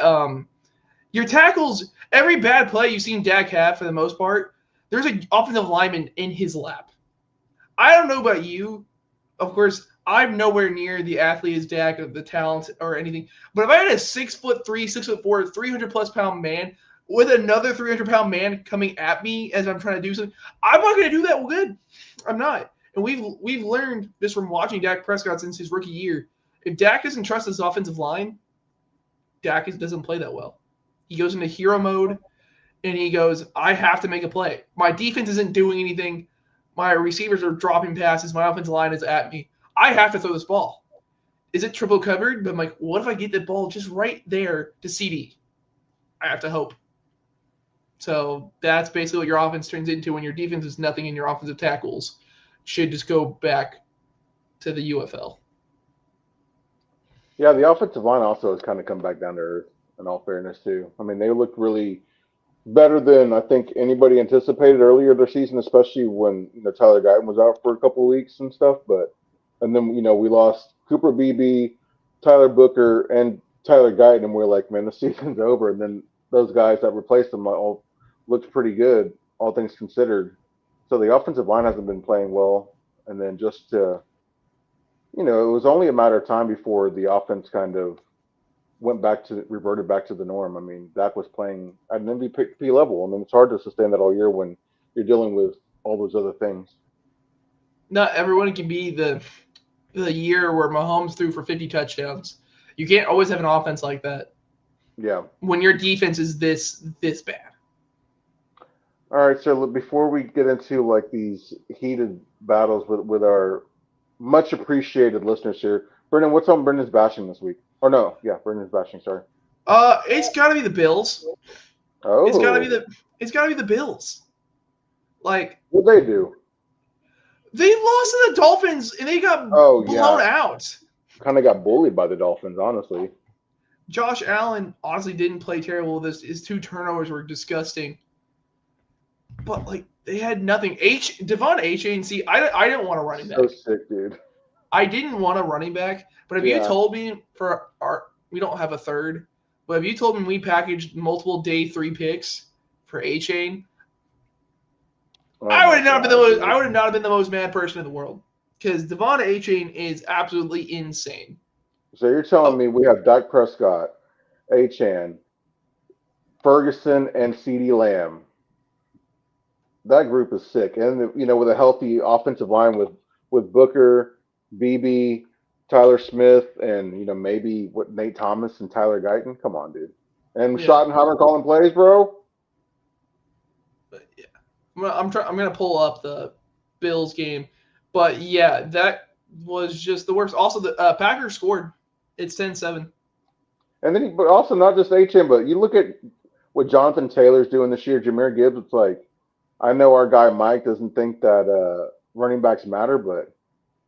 your tackles, every bad play you've seen Dak have for the most part, there's an offensive lineman in his lap. I don't know about you. Of course, I'm nowhere near the athlete as Dak, of the talent or anything. But if I had a 6'3", 6'4", 300+ pound man with another 300-pound man coming at me as I'm trying to do something, I'm not going to do that good. I'm not. And we've learned this from watching Dak Prescott since his rookie year. If Dak doesn't trust his offensive line, Dak doesn't play that well. He goes into hero mode, and he goes, I have to make a play. My defense isn't doing anything. My receivers are dropping passes. My offensive line is at me. I have to throw this ball. Is it triple covered? But I'm like, what if I get the ball just right there to CD? I have to hope. So that's basically what your offense turns into when your defense is nothing and your offensive tackles should just go back to the UFL. Yeah, the offensive line also has kind of come back down to earth, in all fairness, too. They looked really better than I think anybody anticipated earlier this season, especially when Tyler Guyton was out for a couple of weeks and stuff. And then we lost Cooper Beebe, Tyler Booker, and Tyler Guyton, and we're like, man, the season's over. And then those guys that replaced them all looked pretty good, all things considered. So the offensive line hasn't been playing well, and then it was only a matter of time before the offense kind of reverted back to the norm. Dak was playing at an MVP level. It's hard to sustain that all year when you're dealing with all those other things. Not everyone can be the year where Mahomes threw for 50 touchdowns. You can't always have an offense like that. Yeah. When your defense is this bad. All right, so before we get into like these heated battles with our much appreciated listeners here, Brendan, what's on Brendan's bashing this week? Or no, yeah, Brendan's bashing. Sorry. It's got to be the Bills. Oh. It's got to be the Bills. Like, what they do? They lost to the Dolphins and they got blown out. Kind of got bullied by the Dolphins, honestly. Josh Allen honestly didn't play terrible. His 2 turnovers were disgusting. But like, they had nothing. Devon H.A.N.C. I didn't want a running back. So sick, dude. I didn't want a running back. But if you told me we don't have a third, but if you told me we packaged multiple day 3 picks for H.A.N., I would have not been the most mad person in the world, because Devon H.A.N. is absolutely insane. So you're telling me we have Dak Prescott, H.A.N., Ferguson, and CeeDee Lamb. That group is sick, and with a healthy offensive line with Booker, Beebe, Tyler Smith, and maybe Nate Thomas and Tyler Guyton. Come on, dude. And Schottenheimer calling plays, bro. But yeah, I'm gonna pull up the Bills game, but yeah, that was just the worst. Also, the Packers scored. It's 10-7. And then, but also not just HM, but you look at what Jonathan Taylor's doing this year. Jahmyr Gibbs. It's like, I know our guy Mike doesn't think that running backs matter, but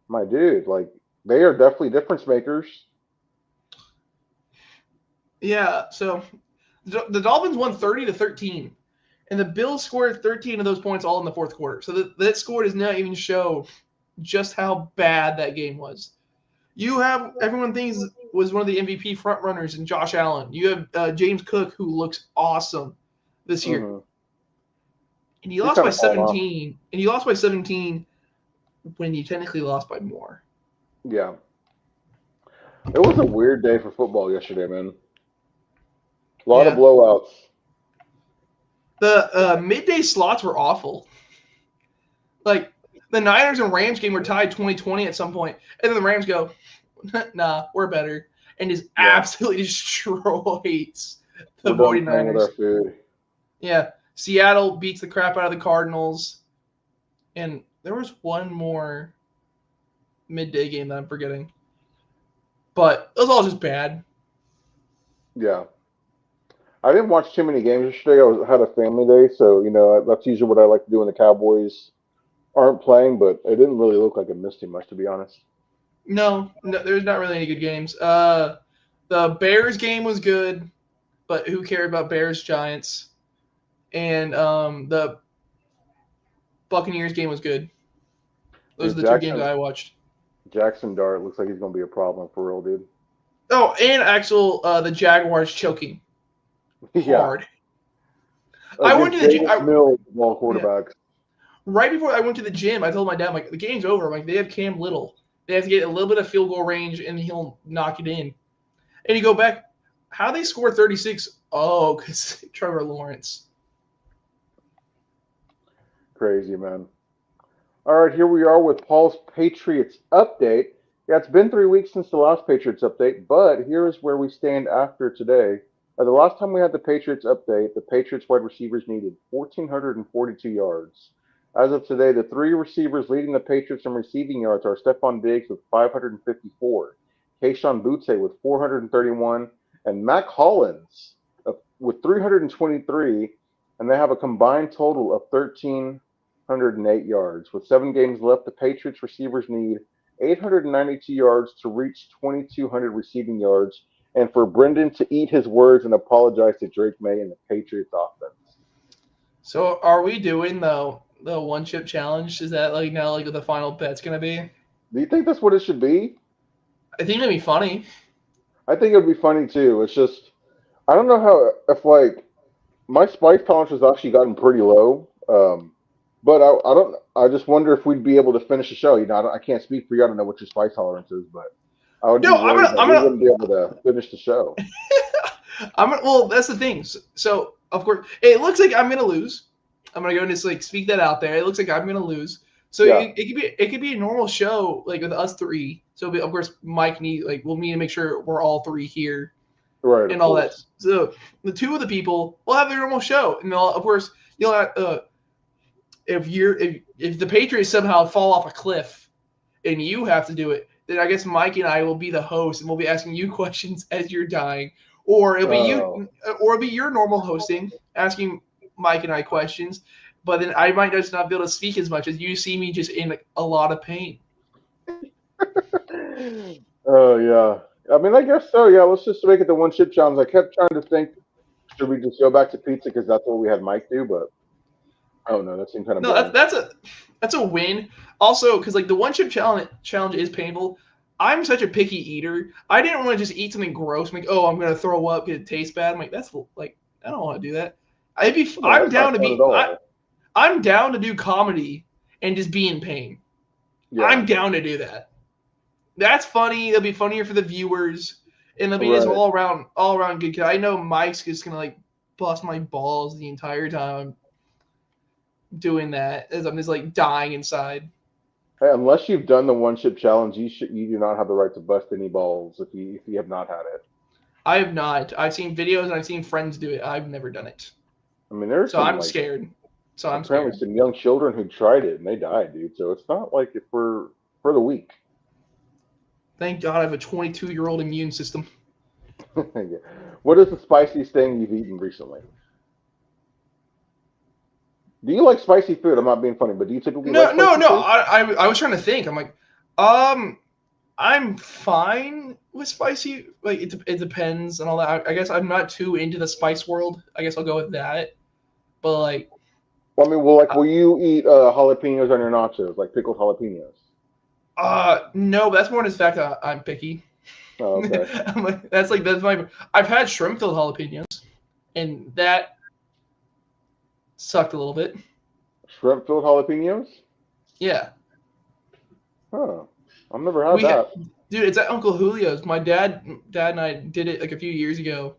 my dude, like, they are definitely difference makers. Yeah. So the Dolphins won 30-13. And the Bills scored 13 of those points all in the fourth quarter. So that score does not even show just how bad that game was. Everyone thinks was one of the MVP frontrunners in Josh Allen. You have James Cook, who looks awesome this year. Mm-hmm. And you lost by 17. And you lost by 17 when you technically lost by more. Yeah. It was a weird day for football yesterday, man. A lot of blowouts. The midday slots were awful. Like the Niners and Rams game were tied 20-20 at some point, and then the Rams go, "Nah, we're better," and just absolutely destroys the We're done 49ers. playing with our food. Yeah, Seattle beats the crap out of the Cardinals, and there was one more midday game that I'm forgetting, but it was all just bad. Yeah. I didn't watch too many games yesterday. Had a family day, so that's usually what I like to do when the Cowboys aren't playing. But it didn't really look like I missed too much, to be honest. No, there's not really any good games. The Bears game was good, but who cared about Bears Giants? And the Buccaneers game was good. Those are the two games I watched. Jackson Dart looks like he's going to be a problem for real, dude. Oh, and the Jaguars choking hard. I went to the gym. Quarterbacks. Yeah. Right before I went to the gym, I told my dad, I'm like, the game's over. I'm like, they have Cam Little. They have to get a little bit of field goal range, and he'll knock it in. And you go back, how they score 36? Oh, because Trevor Lawrence. Crazy, man. All right, here we are with Paul's Patriots update. Yeah, it's been 3 weeks since the last Patriots update, but here's where we stand after today. The last time we had the Patriots update, the Patriots wide receivers needed 1,442 yards. As of today, the three receivers leading the Patriots in receiving yards are Stephon Diggs with 554, Kayshon Boutte with 431, and Mac Hollins with 323, and they have a combined total of 1,308 yards. With 7 games left, the Patriots receivers need 892 yards to reach 2,200 receiving yards, and for Brendan to eat his words and apologize to Drake May and the Patriots offense. So are we doing the one chip challenge? Is that now what the final bet's gonna be? Do you think that's what it should be? I think it'd be funny. I think it'd be funny too. It's just I don't know if my spice tolerance has actually gotten pretty low. But I don't. I just wonder if we'd be able to finish the show. I can't speak for you. I don't know what your spice tolerance is, but I would be worried that we wouldn't be able to finish the show. Well, that's the thing. So of course, it looks like I'm gonna lose. I'm gonna go and just speak that out there. It looks like I'm gonna lose. So yeah. it could be a normal show with us three. So of course, Mike we'll need to make sure we're all three here, right? And all that. So the two of the people will have their normal show, and of course you'll have. If the Patriots somehow fall off a cliff and you have to do it, then I guess Mike and I will be the host and we'll be asking you questions as you're dying, or it'll be your normal hosting asking Mike and I questions, but then I might just not be able to speak as much as you see me just in a lot of pain. Oh yeah, I mean I guess so. Yeah, let's just make it the one chip challenge. I kept trying to think, should we just go back to pizza because that's what we had Mike do, but. Oh no, that seems kind of. No, that's a win. Also, because the one chip challenge is painful. I'm such a picky eater. I didn't want to just eat something gross. I'm like, oh, I'm gonna throw up because it tastes bad. I'm like, I don't want to do that. I'm down to do comedy and just be in pain. Yeah. I'm down to do that. That's funny. It'll be funnier for the viewers, and it'll be just all around good. Cause I know Mike's just gonna bust my balls the entire time doing that as I'm just dying inside. Hey, unless you've done the one chip challenge, you do not have the right to bust any balls if you have not had it. I have not. I've seen videos and I've seen friends do it. I've never done it. I mean, there's I'm scared. So I'm apparently some young children who tried it and they died, dude. So it's not like it for the weak. Thank God I have a 22-year-old immune system. Yeah. What is the spiciest thing you've eaten recently? Do you like spicy food? I'm not being funny, but do you typically like spicy food? No. I was trying to think. I'm like, I'm fine with spicy. It depends and all that. I guess I'm not too into the spice world. I guess I'll go with that. But will you eat jalapenos on your nachos, like pickled jalapenos? No, but that's more than the fact that I'm picky. Oh, okay. I'm that's my. I've had shrimp filled jalapenos, and that sucked a little bit. Shrimp filled jalapenos? Yeah. Huh. I've never had that. Dude, it's at Uncle Julio's. My dad and I did it a few years ago,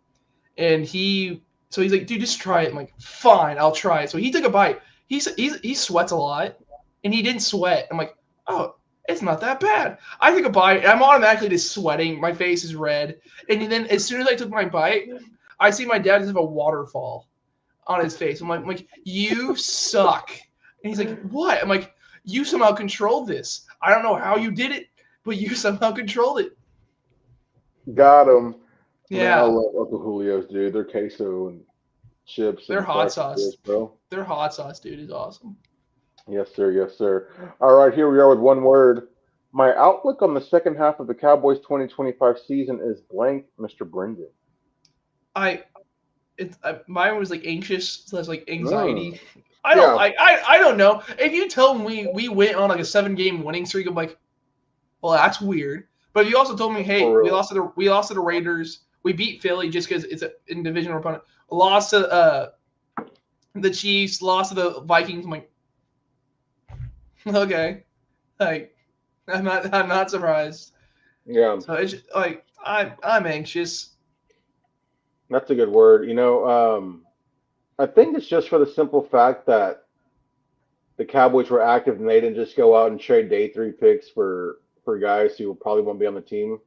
and he So he's like, dude, just try it. I'm like, fine, I'll try it. So he took a bite. He sweats a lot, and he didn't sweat. I'm like, oh, it's not that bad. I took a bite, and I'm automatically just sweating. My face is red. And then as soon as I took my bite, I see my dad just have a waterfall on his face. I'm like, you suck. And he's like, what? I'm like, you somehow controlled this. I don't know how you did it, but you somehow controlled it. Got him. Man, I Yeah. love Uncle Julio's, dude. Their queso and chips Their and hot sauce. bro. Their hot sauce, dude, is awesome. Yes, sir. Yes, sir. All right, here we are with one word. My outlook on the second half of the Cowboys 2025 season is blank, Mr. Brendan. Mine was like anxious, so that's like Mm. anxiety. Yeah. I don't know. If you tell me we went on like a 7-game winning streak, I'm like, well, that's weird. But if you also told me, hey, For we real. lost to the Raiders, we beat Philly just because it's in divisional opponent, lost to the Chiefs, lost to the Vikings. I'm like, okay, like I'm not surprised. Yeah. So it's just, like I'm anxious. That's a good word. I think it's just for the simple fact that the Cowboys were active and they didn't just go out and trade day 3 picks for guys who probably won't be on the team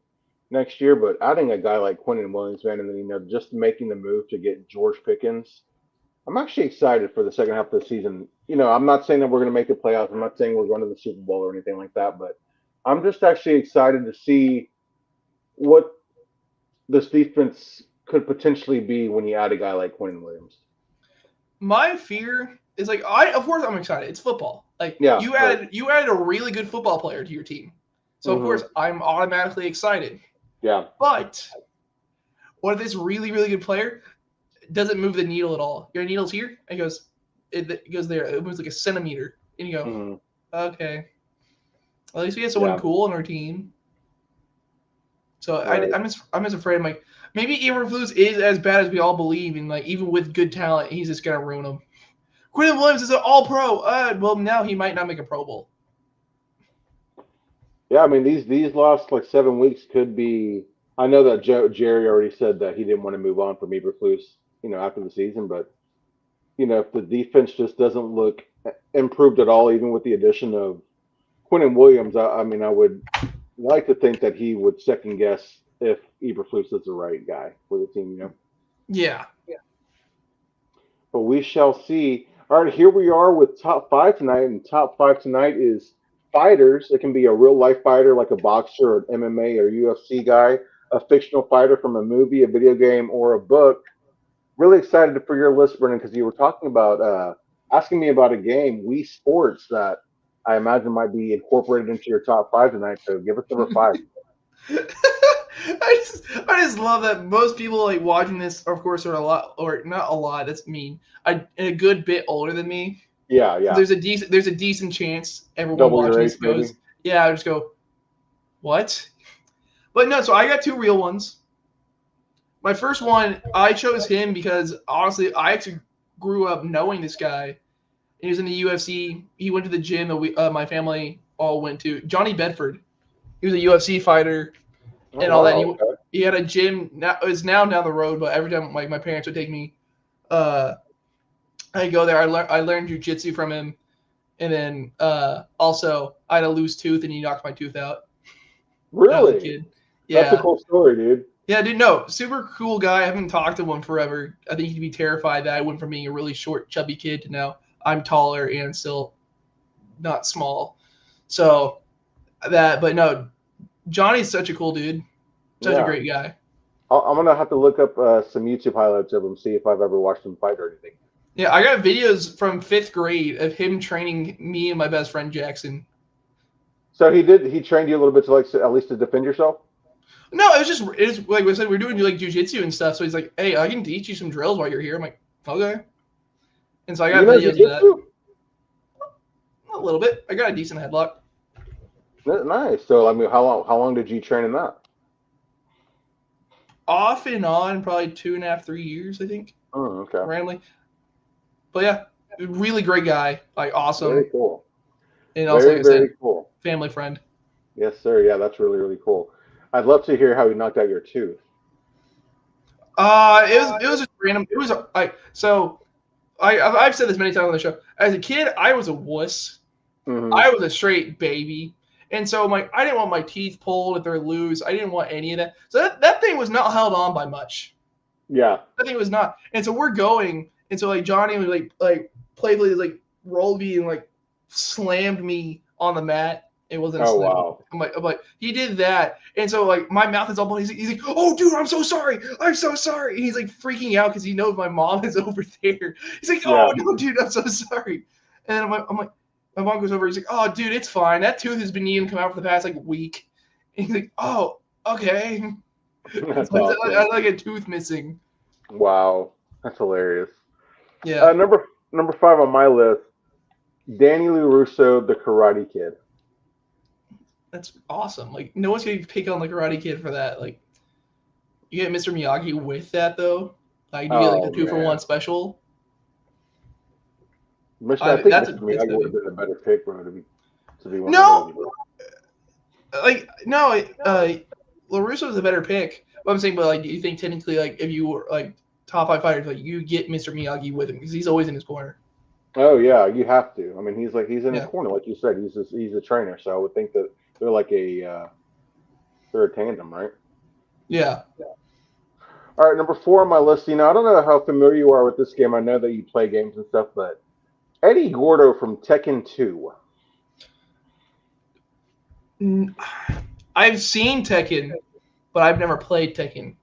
next year. But adding a guy like Quinnen Williams, man, and then just making the move to get George Pickens, I'm actually excited for the second half of the season. I'm not saying that we're going to make the playoffs. I'm not saying we're going to the Super Bowl or anything like that, but I'm just actually excited to see what this defense could potentially be when you add a guy like Quinnen Williams. My fear is like of course I'm excited. It's football. Like Yeah, you added a really good football player to your team. So of course I'm automatically excited. Yeah. But what if this really, really good player doesn't move the needle at all? Your needle's here, and it goes there. It moves like a centimeter. And you go, okay. At least we have someone cool on our team. So Right. I'm just afraid. I'm like, maybe Eberflus is as bad as we all believe, and like even with good talent, he's just gonna ruin them. Quinnen Williams is an All-Pro. Well, now he might not make a Pro Bowl. Yeah, I mean these last like 7 weeks could be. I know that Jerry already said that he didn't want to move on from Eberflus, after the season, but if the defense just doesn't look improved at all, even with the addition of Quinnen Williams, I mean, I would like to think that he would second guess if Eberflus is the right guy for the team, Yeah. But we shall see. All right, here we are with top five tonight, and top five tonight is fighters. It can be a real life fighter like a boxer or an MMA or UFC guy, a fictional fighter from a movie, a video game, or a book. Really excited for your list, Brennan, because you were talking about asking me about a game, Wii Sports, that I imagine might be incorporated into your top five tonight. So give us number five. I just love that most people like watching this, of course, are a lot, or not a lot. That's mean. A good bit older than me. Yeah. There's a decent chance everyone Double your watching age, this goes, maybe. yeah. I just go, what? But no. So I got two real ones. My first one, I chose him because honestly, I actually grew up knowing this guy. He was in the UFC. He went to the gym that my family all went to. Johnny Bedford. He was a UFC fighter and all that. Wow. He had a gym. Now it's now down the road, but every time like my parents would take me, I go there. I learned jujitsu from him, and then also I had a loose tooth and he knocked my tooth out. When I was a Really? kid. That's a Yeah. cool story, dude. Yeah, dude, no, super cool guy. I haven't talked to him forever. I think he'd be terrified that I went from being a really short, chubby kid to now I'm taller and still not small. So but no, Johnny's such a cool dude. Such a Yeah. great guy. I'm gonna have to look up some YouTube highlights of him, see if I've ever watched him fight or anything. Yeah, I got videos from 5th grade of him training me and my best friend Jackson. So he trained you a little bit to like at least to defend yourself. No, it's like we said, we're doing like jujitsu and stuff. So he's like, "Hey, I can teach you some drills while you're here." I'm like, "Okay." And so I got videos of that. A little bit. I got a decent headlock. Nice. So I mean, how long did you train in that? Off and on, probably 2.5, 3 years, I think. Oh, okay. Randomly. But yeah, really great guy. Like awesome. Very cool. And also, Very, like I said, very cool. family friend. Yes, sir. Yeah, that's really, really cool. I'd love to hear how he knocked out your tooth. It was just random. It was like so. I've said this many times on the show. As a kid, I was a wuss. Mm-hmm. I was a straight baby. And so I didn't want my teeth pulled if they're loose. I didn't want any of that. So that thing was not held on by much. Yeah. That thing was not. And so we're going. And so Johnny was playfully rolled me and slammed me on the mat. It wasn't a Oh slam. wow. I'm like, he did that. And so my mouth is all bloody. He's like, oh dude, I'm so sorry. I'm so sorry. And he's freaking out because he knows my mom is over there. He's like, oh no, dude, I'm so sorry. And then I'm like, my mom goes over. He's like, oh dude, it's fine. That tooth has been needing to come out for the past week. And he's like, oh, okay. That's So awesome. I had a tooth missing. Wow, that's hilarious. Yeah. Number 5 on my list, Danny LaRusso, the Karate Kid. That's awesome. No one's gonna pick on the Karate Kid for that. You get Mr. Miyagi with that though. Do you get the 2-for-1 special? I think that's Mr. Miyagi would have been a better pick, bro, to be one no. of those. LaRusso is a better pick. But I'm saying, do you think technically, if you were top 5 fighters, you get Mr. Miyagi with him because he's always in his corner. Oh yeah, you have to. I mean, he's in his corner, like you said. He's a trainer, so I would think that they're they're a tandem, right? Yeah. All right, number 4 on my list. I don't know how familiar you are with this game. I know that you play games and stuff, but Eddie Gordo from Tekken 2. I've seen Tekken, but I've never played Tekken.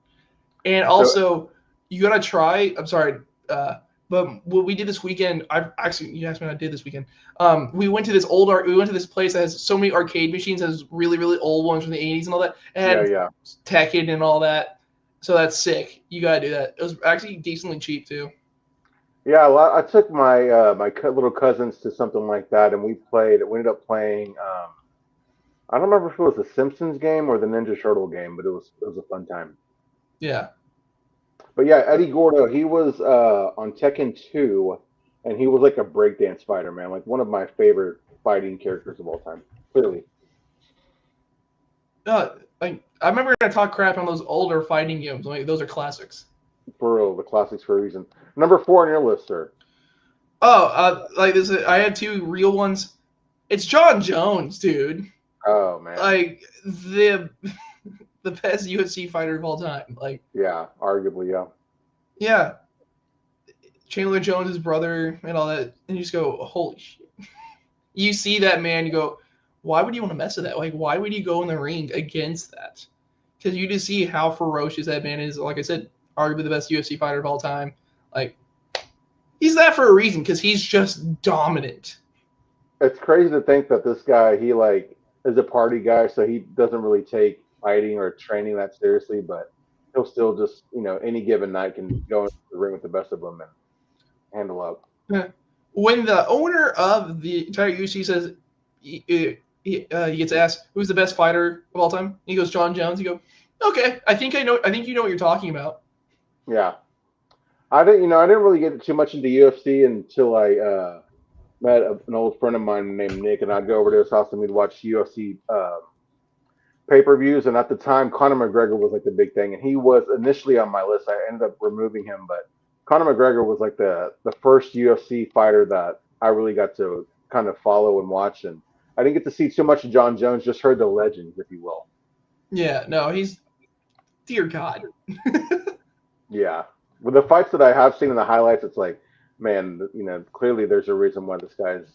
And also, you gotta try. I'm sorry, but what we did this weekend, you asked me what I did this weekend. We went to this place that has so many arcade machines, that has really, really old ones from the 80s and all that. And Tekken and all that. So that's sick. You gotta do that. It was actually decently cheap too. Yeah, I took my little cousins to something like that, and we ended up playing. I don't remember if it was the Simpsons game or the Ninja Turtle game, but it was a fun time. Yeah. But yeah, Eddie Gordo, he was on Tekken 2, and he was like a breakdance fighter, man. One of my favorite fighting characters of all time, clearly. I remember I talk crap on those older fighting games. Those are classics. For real, the classics for a reason. Number 4 on your list, sir. Oh, I had 2 real ones. It's John Jones, dude. Oh man. The best UFC fighter of all time. Yeah, arguably, yeah. Yeah. Chandler Jones' brother and all that, and you just go, holy shit. You see that man, you go, why would you want to mess with that? Why would you go in the ring against that? Because you just see how ferocious that man is. Like I said, arguably the best UFC fighter of all time. He's that for a reason, because he's just dominant. It's crazy to think that this guy, he is a party guy, so he doesn't really take fighting or training that seriously, but he'll still just, any given night can go into the ring with the best of them and handle up. When the owner of the entire UFC says he gets asked who's the best fighter of all time, he goes John Jones. You go, okay, I think you know what you're talking about. Yeah, I didn't really get too much into UFC until I met an old friend of mine named Nick, and I'd go over to his house and we'd watch UFC pay-per-views. And at the time, Conor McGregor was the big thing, and he was initially on my list. I ended up removing him, but Conor McGregor was the first UFC fighter that I really got to kind of follow and watch. And I didn't get to see too much of John Jones, just heard the legends, if you will. Yeah, no, he's dear God. Yeah. With the fights that I have seen in the highlights, it's man, clearly there's a reason why this guy's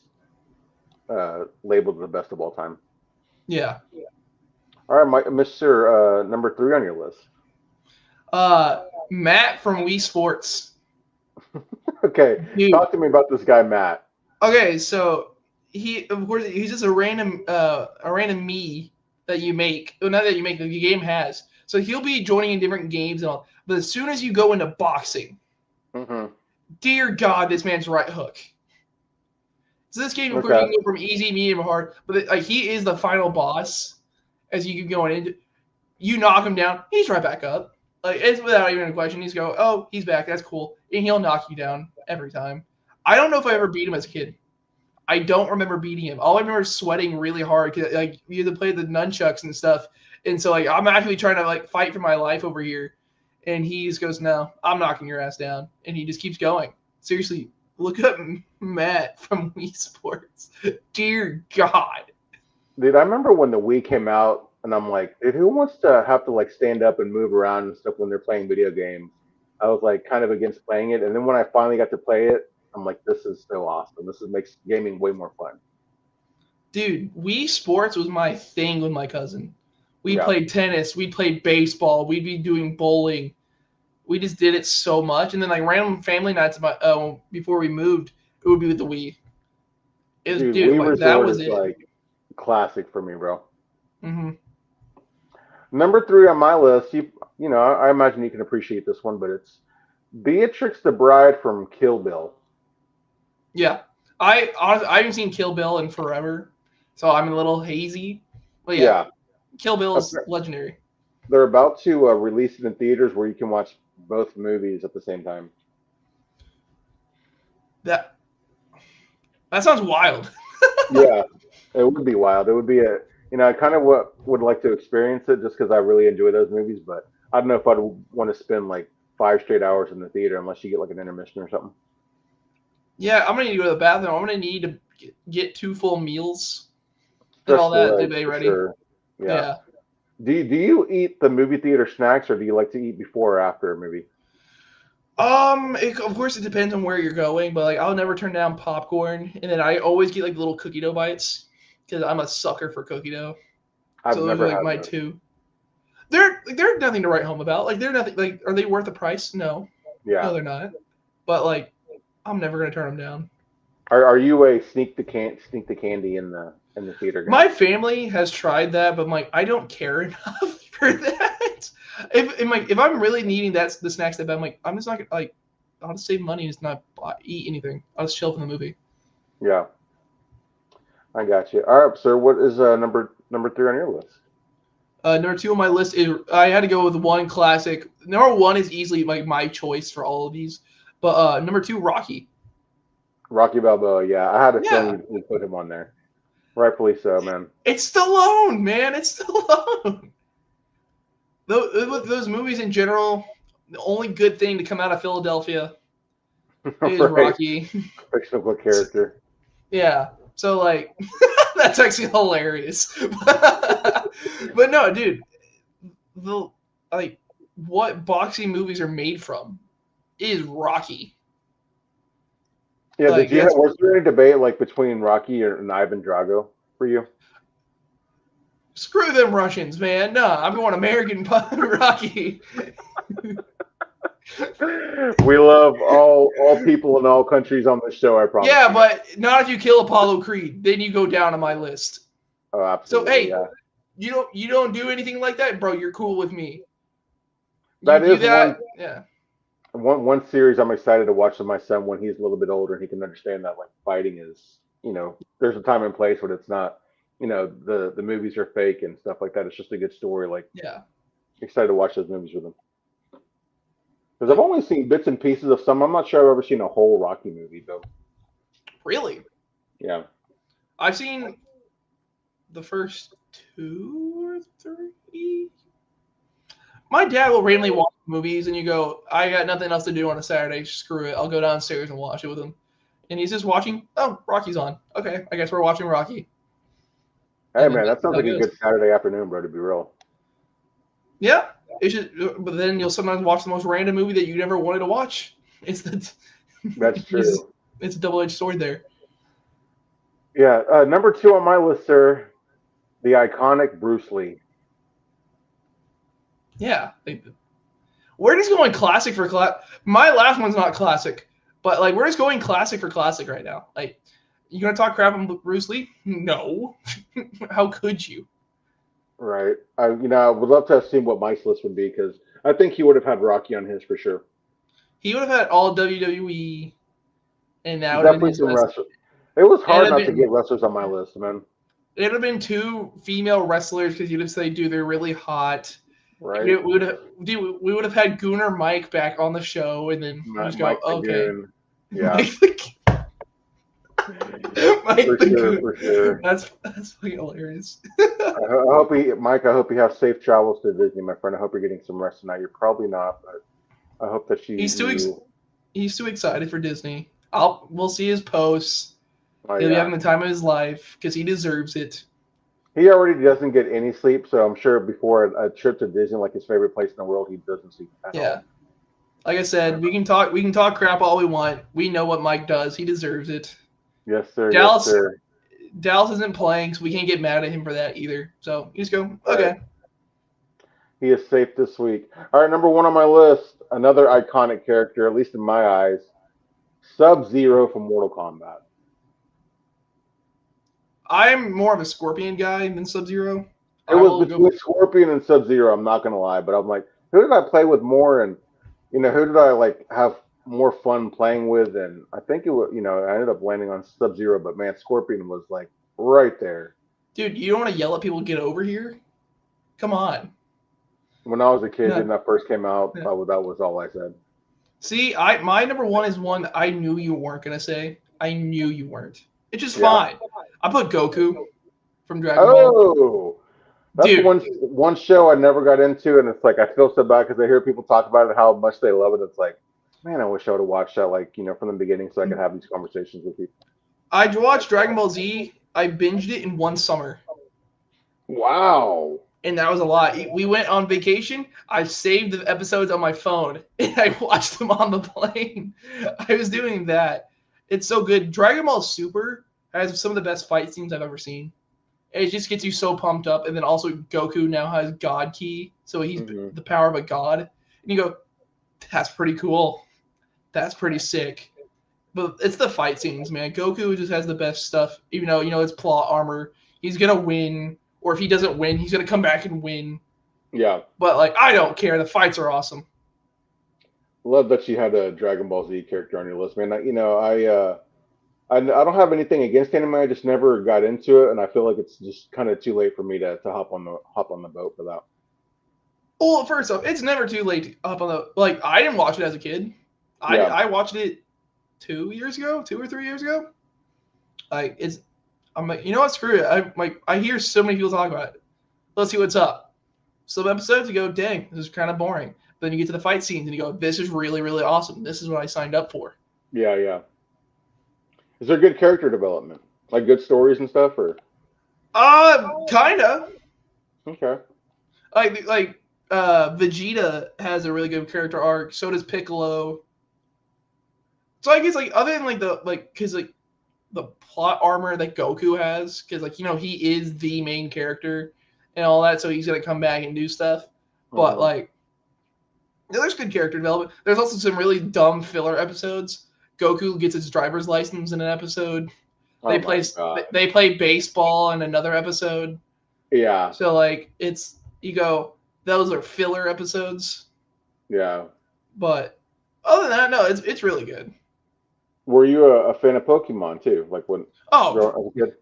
labeled the best of all time. Yeah. All right, Mr. Number 3 on your list. Matt from Wii Sports. Okay, dude. Talk to me about this guy, Matt. Okay, so he's just a random me that you make. Well, not that you make, the game has. So he'll be joining in different games and all. But as soon as you go into boxing, dear God, this man's right hook. So this game, of course, you can go from easy, medium, hard. But he is the final boss. As you keep going in, you knock him down, he's right back up. It's without even a question. He's go, oh, he's back. That's cool, and he'll knock you down every time. I don't know if I ever beat him as a kid. I don't remember beating him. All I remember is sweating really hard because we had to play the nunchucks and stuff, and so I'm actually trying to fight for my life over here, And he just goes, "No, I'm knocking your ass down," and he just keeps going. Seriously, look up Matt from Wii Sports. Dear God. Dude, I remember when the Wii came out, and I'm like, dude, who wants to have to like stand up and move around and stuff when they're playing video games? I was like kind of against playing it, and then when I finally got to play it, I'm like, this is so awesome. Makes gaming way more fun. Dude, Wii Sports was my thing with my cousin. We Yeah. played tennis, we played baseball, we'd be doing bowling. We just did it so much, and then like random family nights before we moved, it would be with the Wii. It was, Dude, dude, Wii like Resort that was is it. like classic for me, bro. Mm-hmm. Number 3 on my list, I imagine you can appreciate this one, but it's Beatrix the Bride from Kill Bill. Yeah, I haven't seen Kill Bill in forever, so I'm a little hazy. But yeah. Kill Bill is legendary. They're about to release it in theaters where you can watch both movies at the same time. That sounds wild. Yeah, it would be wild. It would be I kind of would like to experience it just because I really enjoy those movies, but I don't know if I'd want to spend like 5 straight hours in the theater unless you get like an intermission or something. Yeah, I'm gonna need to go to the bathroom. I'm gonna need to get 2 full meals and all that. They ready. Sure. Yeah. Do you eat the movie theater snacks, or do you like to eat before or after a movie? Of course, it depends on where you're going, but like I'll never turn down popcorn, and then I always get like little cookie dough bites because I'm a sucker for cookie dough. I've never had my 2. They're nothing to write home about. Like they're nothing. Like, are they worth the price? No. Yeah. No, they're not. But like, I'm never gonna turn them down. Are you a sneak the candy in the theater game? My family has tried that, but I'm like, I don't care enough for that. If I'm really needing the snacks that bad, I'm like, I'm just not gonna like. I'll just save money and just not eat anything. I'll just chill from the movie. Yeah, I got you. All right, sir. What is number 3 on your list? Number 2 on my list is I had to go with one classic. Number 1 is easily like my choice for all of these, but number 2, Rocky. Rocky Balboa. Yeah, I had a feeling you put him on there. Rightfully so, man. It's Stallone, man. It's Stallone. Those movies in general, the only good thing to come out of Philadelphia is Rocky. Fictional character. Yeah. So like, that's actually hilarious. But no, dude, what boxing movies are made from is Rocky. Yeah, was there any debate like between Rocky and Ivan Drago for you? Screw them Russians, man. No, I'm going American Rocky. We love all people in all countries on the show, I promise. Yeah, but not if you kill Apollo Creed. Then you go down on my list. Oh, absolutely. So hey, you don't do anything like that, bro. You're cool with me. One series I'm excited to watch with my son when he's a little bit older and he can understand that like fighting is, there's a time and place when it's not, the movies are fake and stuff like that. It's just a good story. Like, excited to watch those movies with him. Because I've only seen bits and pieces of some. I'm not sure I've ever seen a whole Rocky movie though. Really? Yeah. I've seen the first 2 or 3. My dad will randomly watch movies, and you go, I got nothing else to do on a Saturday. Screw it. I'll go downstairs and watch it with him. And he's just watching. Oh, Rocky's on. Okay, I guess we're watching Rocky. Hey, man, that sounds like a good Saturday afternoon, bro, to be real. Yeah. But then you'll sometimes watch the most random movie that you never wanted to watch. That's true. It's a double-edged sword there. Yeah. Number 2 on my list, sir, the iconic Bruce Lee. Yeah. We're just going classic for classic. My last one's not classic, but like we're just going classic for classic right now. Like, you gonna talk crap on Bruce Lee? No. How could you? Right. I would love to have seen what Mike's list would be because I think he would have had Rocky on his for sure. He would have had all WWE, and that would definitely some wrestlers. It was hard not to get wrestlers on my list, man. It would have been 2 female wrestlers because you'd have said, dude, they're really hot. Right. We would have had Gooner Mike back on the show, and then we just go, okay. Yeah. Mike For the sure, Goon. for sure. That's fucking hilarious. Mike, I hope you have safe travels to Disney, my friend. I hope you're getting some rest tonight. You're probably not, but I hope that he's too you. he's too excited for Disney. We'll see his posts. Oh He'll be yeah. having the time of his life because he deserves it. He already doesn't get any sleep, so I'm sure before a trip to Disney, like his favorite place in the world, he doesn't sleep at Yeah. all. Like I said, we can talk crap all we want. We know what Mike does. He deserves it. Yes, sir. Yes, Dallas sir. Dallas isn't playing, so we can't get mad at him for that either. So you just go, Right. okay. He is safe this week. All right, number one on my list, another iconic character, at least in my eyes, Sub-Zero from Mortal Kombat. I'm more of a Scorpion guy than Sub-Zero. It I was will go. between Scorpion and Sub-Zero. I'm not gonna lie, but I'm like, who did I play with more, and who did I like have more fun playing with? And I think it was, I ended up landing on Sub-Zero, but man, Scorpion was like right there. Dude, you don't want to yell at people, get over here? Come on. When I was a kid, Yeah. when that first came out, Yeah. that was all I said. See, my number one is one that I knew you weren't gonna say. I knew you weren't. It's just Yeah. fine. I put Goku from Dragon Ball. Oh, that's Dude. one show I never got into, and it's like I feel so bad because I hear people talk about it, how much they love it. It's like, man, I wish I would have watched that from the beginning so I could have these conversations with people. I watched Dragon Ball Z. I binged it in one summer. Wow. And that was a lot. We went on vacation. I saved the episodes on my phone and I watched them on the plane. I was doing that. It's so good. Dragon Ball Super has some of the best fight scenes I've ever seen. It just gets you so pumped up. And then also Goku now has God Ki, so he's the power of a god. And you go, that's pretty cool. That's pretty sick. But it's the fight scenes, man. Goku just has the best stuff. Even though it's plot armor, he's gonna win. Or if he doesn't win, he's gonna come back and win. Yeah. But I don't care. The fights are awesome. Love that you had a Dragon Ball Z character on your list, man. I don't have anything against anime. I just never got into it, and I feel like it's just kind of too late for me to hop on the boat for that. Well, first off, it's never too late to hop on the I didn't watch it as a kid. I watched it 2 or 3 years ago. I'm like, you know what? Screw it. I hear so many people talk about it. Let's see what's up. Some episodes you go, dang, this is kind of boring. Then you get to the fight scenes and you go, this is really, really awesome. This is what I signed up for. Yeah, yeah. Is there good character development, like good stories and stuff, or? Kinda. Okay. Vegeta has a really good character arc. So does Piccolo. So I guess other than because the plot armor that Goku has, because he is the main character and all that, so he's gonna come back and do stuff. But there's good character development. There's also some really dumb filler episodes. Goku gets his driver's license in an episode. They play baseball in another episode. Yeah. So it's those are filler episodes. Yeah. But other than that, no, it's really good. Were you a fan of Pokemon too? Like when? Oh. Good.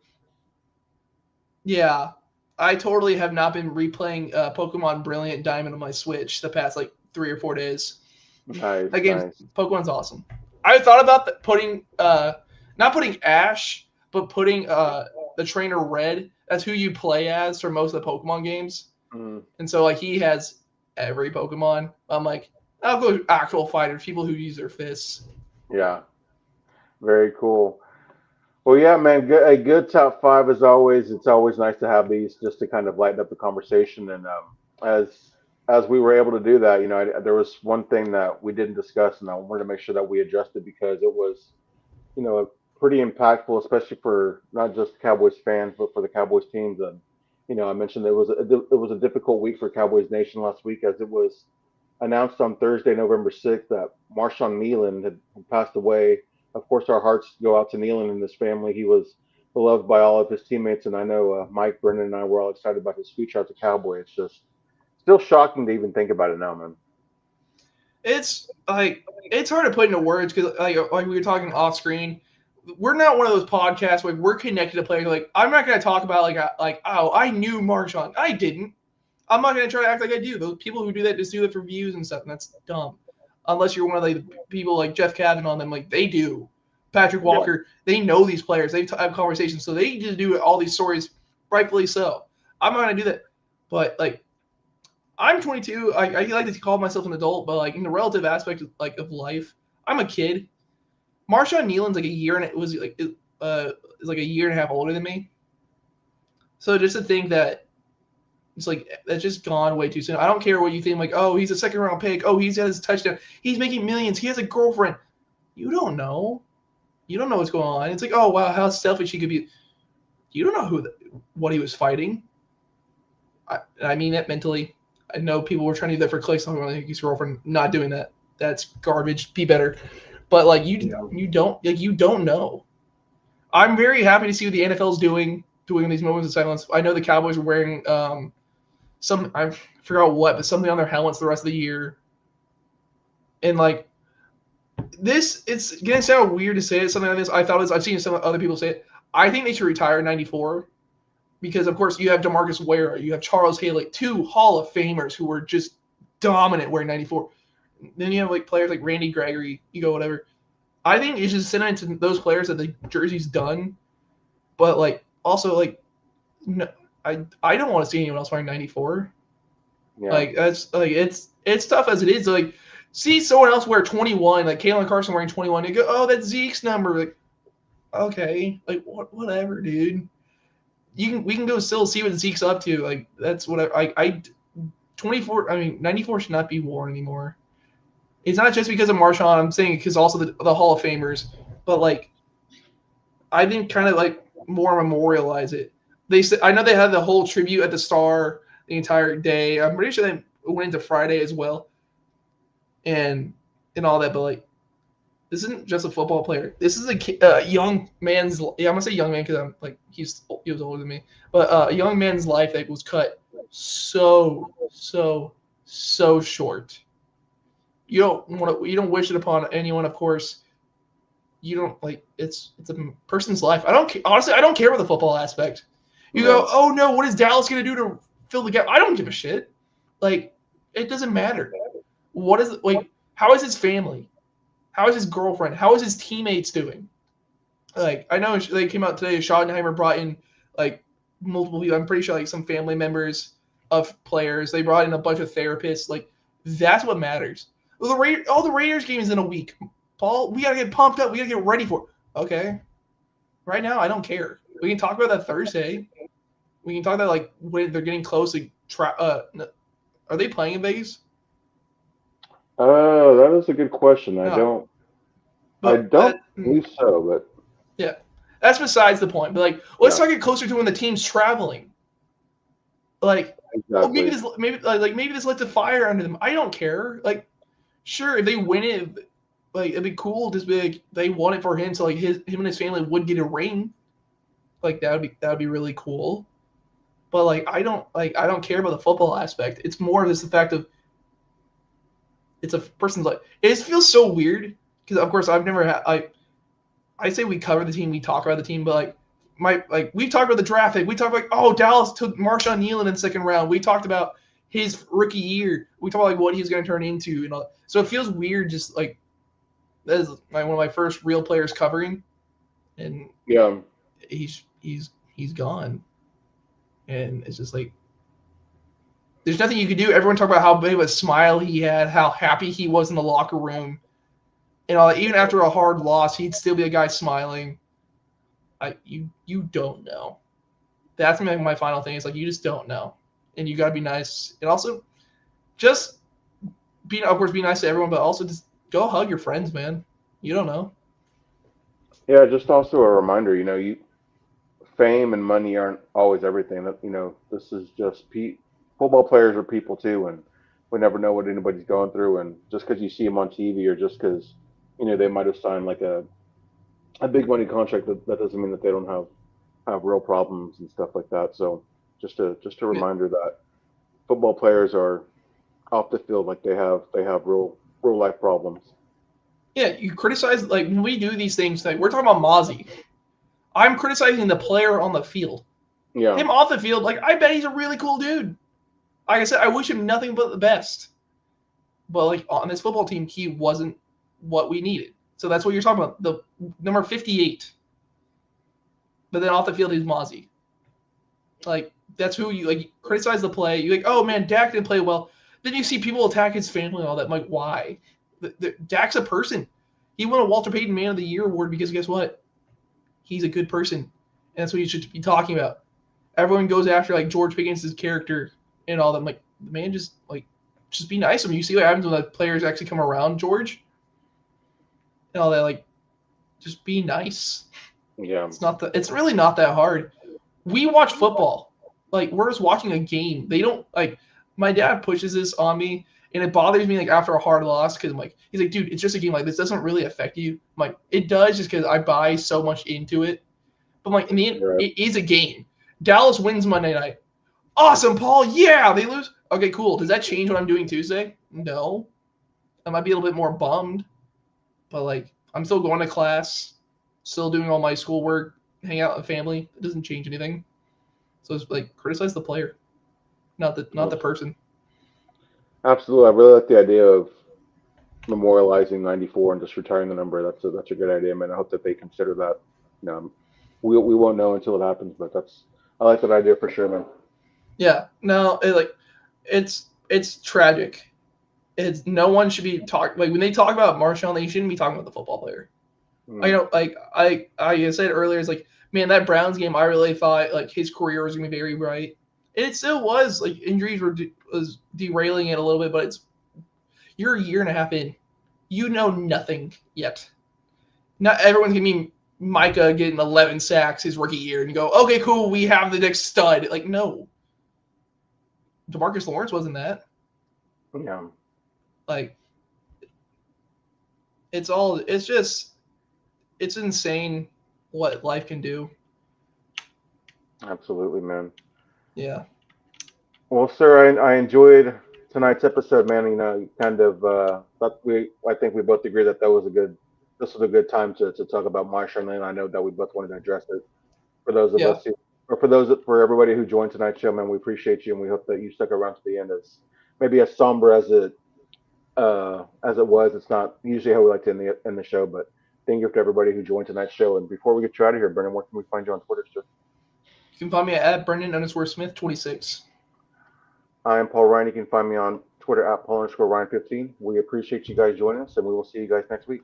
Yeah, I totally have not been replaying Pokemon Brilliant Diamond on my Switch the past 3 or 4 days. Nice. That game, Pokemon's awesome. I thought about putting not putting Ash, but putting the trainer Red. That's who you play as for most of the Pokemon games. And so he has every Pokemon. I'm like, I'll go actual fighters, people who use their fists. Yeah. Very cool. Well, yeah, man, a good top 5 as always. It's always nice to have these just to kind of lighten up the conversation. And as we were able to do that, there was one thing that we didn't discuss, and I wanted to make sure that we addressed it because it was, pretty impactful, especially for not just Cowboys fans, but for the Cowboys teams. And I mentioned it was a difficult week for Cowboys Nation last week, as it was announced on Thursday, November 6th, that Marshawn Nealon had passed away. Of course, our hearts go out to Nealon and his family. He was beloved by all of his teammates, and I know Mike, Brendan, and I were all excited about his future as a Cowboy. It's just still shocking to even think about it now, man. It's it's hard to put into words because like we were talking off screen. We're not one of those podcasts where we're connected to players. I'm not going to talk about oh, I knew Marshawn. I didn't. I'm not going to try to act like I do. Those people who do that just do it for views and stuff, and that's dumb. Unless you're one of the people like Jeff Kavanaugh and them, they do. Patrick Walker. They know these players. They have conversations, so they just do all these stories, rightfully so. I'm not gonna do that, but like, I'm 22. I like to call myself an adult, but like in the relative aspect of life, I'm a kid. Marshawn Nealon's like a year and is like a year and a half older than me. So just to think that it's like that's just gone way too soon. I don't care what you think. Like, oh, he's a second round pick. Oh, he's got his touchdown. He's making millions. He has a girlfriend. You don't know. You don't know what's going on. It's like, oh wow, how selfish he could be. You don't know what he was fighting. I mean that mentally. I know people were trying to do that for clicks. I'm like his girlfriend. Not doing that. That's garbage. Be better. But like you don't know. I'm very happy to see what the NFL's doing these moments of silence. I know the Cowboys are wearing some I forgot what, but something on their helmets the rest of the year. And like this, it's gonna sound weird to say it, something like this. I've seen some other people say it. I think they should retire in '94 because of course you have DeMarcus Ware, you have Charles Haley, two Hall of Famers who were just dominant wearing '94. Then you have like players like Randy Gregory, whatever. I think you should send it to those players that the jersey's done, but like also like, no, I don't want to see anyone else wearing '94. Yeah. Like that's like it's tough as it is. Like see someone else wear 21, like Kalen Carson wearing 21. You go, oh, that's Zeke's number. Like okay, like whatever, dude. We can go still see what Zeke's up to. Like that's what I 24. I mean 94 should not be worn anymore. It's not just because of Marshawn. I'm saying because also the Hall of Famers, but like, I think kind of like more memorialize it. I know they had the whole tribute at the Star the entire day. I'm pretty sure they went into Friday as well, and all that. But like, this isn't just a football player. This is a young man's. Yeah, I'm gonna say young man because I'm like he was older than me. But a young man's life that was cut so short. You don't wish it upon anyone, of course. You don't like it's a person's life. Honestly, I don't care about the football aspect. You go, oh no, what is Dallas gonna do to fill the gap? I don't give a shit. Like, it doesn't matter. What is like? How is his family? How is his girlfriend? How is his teammates doing? Like, I know they came out today. Schottenheimer brought in like multiple people. I'm pretty sure like some family members of players. They brought in a bunch of therapists. Like, that's what matters. Well, the Raiders game is in a week. Paul, we got to get pumped up. We got to get ready for it. Okay. Right now, I don't care. We can talk about that Thursday. We can talk about like when they're getting close to are they playing in Vegas? That is a good question. I don't believe so, but yeah. That's besides the point. But like, let's talk it closer to when the team's traveling. Like, exactly. maybe this lights a fire under them. I don't care. Like, sure, if they win it, like it'd be cool. Just be like they won it for him, so like him and his family would get a ring. Like that would be really cool. But like I don't care about the football aspect. It's more of this the fact of it's a person's life. It feels so weird because of course I've never had I say we cover the team, we talk about the team, but like we talked about the draft pick. We talked like, oh, Dallas took Marshawn Nealon in the second round. We talked about his rookie year. We talked about like what he's going to turn into and all. So it feels weird, just like that is like one of my first real players covering, and he's gone, and it's just like there's nothing you could do. Everyone talked about how big of a smile he had, how happy he was in the locker room, and all. Even after a hard loss, he'd still be a guy smiling. You don't know. That's my final thing. Is like you just don't know, and you got to be nice, and also just be nice to everyone, but also just go hug your friends, man. You don't know. Yeah, just also a reminder. Fame and money aren't always everything. That this is just football players are people too, and we never know what anybody's going through. And just because you see them on TV, or just because they might have signed like a big money contract, that doesn't mean that they don't have real problems and stuff like that. So just a reminder that football players are off the field like they have real life problems. Yeah, you criticize like when we do these things. Like we're talking about Mozzie. I'm criticizing the player on the field. Yeah. Him off the field, like I bet he's a really cool dude. Like I said, I wish him nothing but the best. But like on this football team, he wasn't what we needed. So that's what you're talking about. The number 58. But then off the field, he's Mozzie. Like, that's who you like criticize the play. You're like, oh man, Dak didn't play well. Then you see people attack his family and all that. I'm like, why? Dak's a person. He won a Walter Payton Man of the Year award because guess what? He's a good person. And that's what you should be talking about. Everyone goes after like George Pickens' character and all that. I'm like, the man just be nice to him. You see what happens when the players actually come around George and all that. Like, just be nice. Yeah. It's really not that hard. We watch football. Like, we're just watching a game. They don't like. My dad pushes this on me, and it bothers me like after a hard loss because I'm like, he's like, dude, it's just a game. Like, this doesn't really affect you. I'm like, it does just because I buy so much into it. But I'm like, in the end, It is a game. Dallas wins Monday night. Awesome, Paul. Yeah, they lose. Okay, cool. Does that change what I'm doing Tuesday? No. I might be a little bit more bummed, but like, I'm still going to class, still doing all my schoolwork, hang out with family. It doesn't change anything. So it's like, criticize the player, not the person. Absolutely. I really like the idea of memorializing 94 and just retiring the number. That's a good idea, man. I hope that they consider that. We won't know until it happens, but I like that idea for sure, man. Yeah. No, it's tragic. It's no one should be talk like when they talk about Marshall, they shouldn't be talking about the football player. I know, like I said earlier, it's like, man, that Browns game, I really thought like his career was gonna be very bright, and it still was. Like, injuries was derailing it a little bit, but you're a year and a half in, you know nothing yet. Not everyone's gonna be Micah getting 11 sacks his rookie year, and you go, okay, cool, we have the next stud. Like, no, DeMarcus Lawrence wasn't that. Yeah. Like, it's insane what life can do. Absolutely, man. Yeah. Well, sir, I enjoyed tonight's episode, man. Kind of I think we both agree that this was a good time to talk about Marshall, and I know that we both wanted to address it. For those of us or for everybody who joined tonight's show, man, we appreciate you, and we hope that you stuck around to the end. As maybe as somber as it was, it's not usually how we like to end the show, but thank you to everybody who joined tonight's show. And before we get you out of here, Brendan, where can we find you on Twitter, sir? You can find me at Brendan_Smith26. I am Paul Ryan. You can find me on Twitter at Paul_Ryan15. We appreciate you guys joining us, and we will see you guys next week.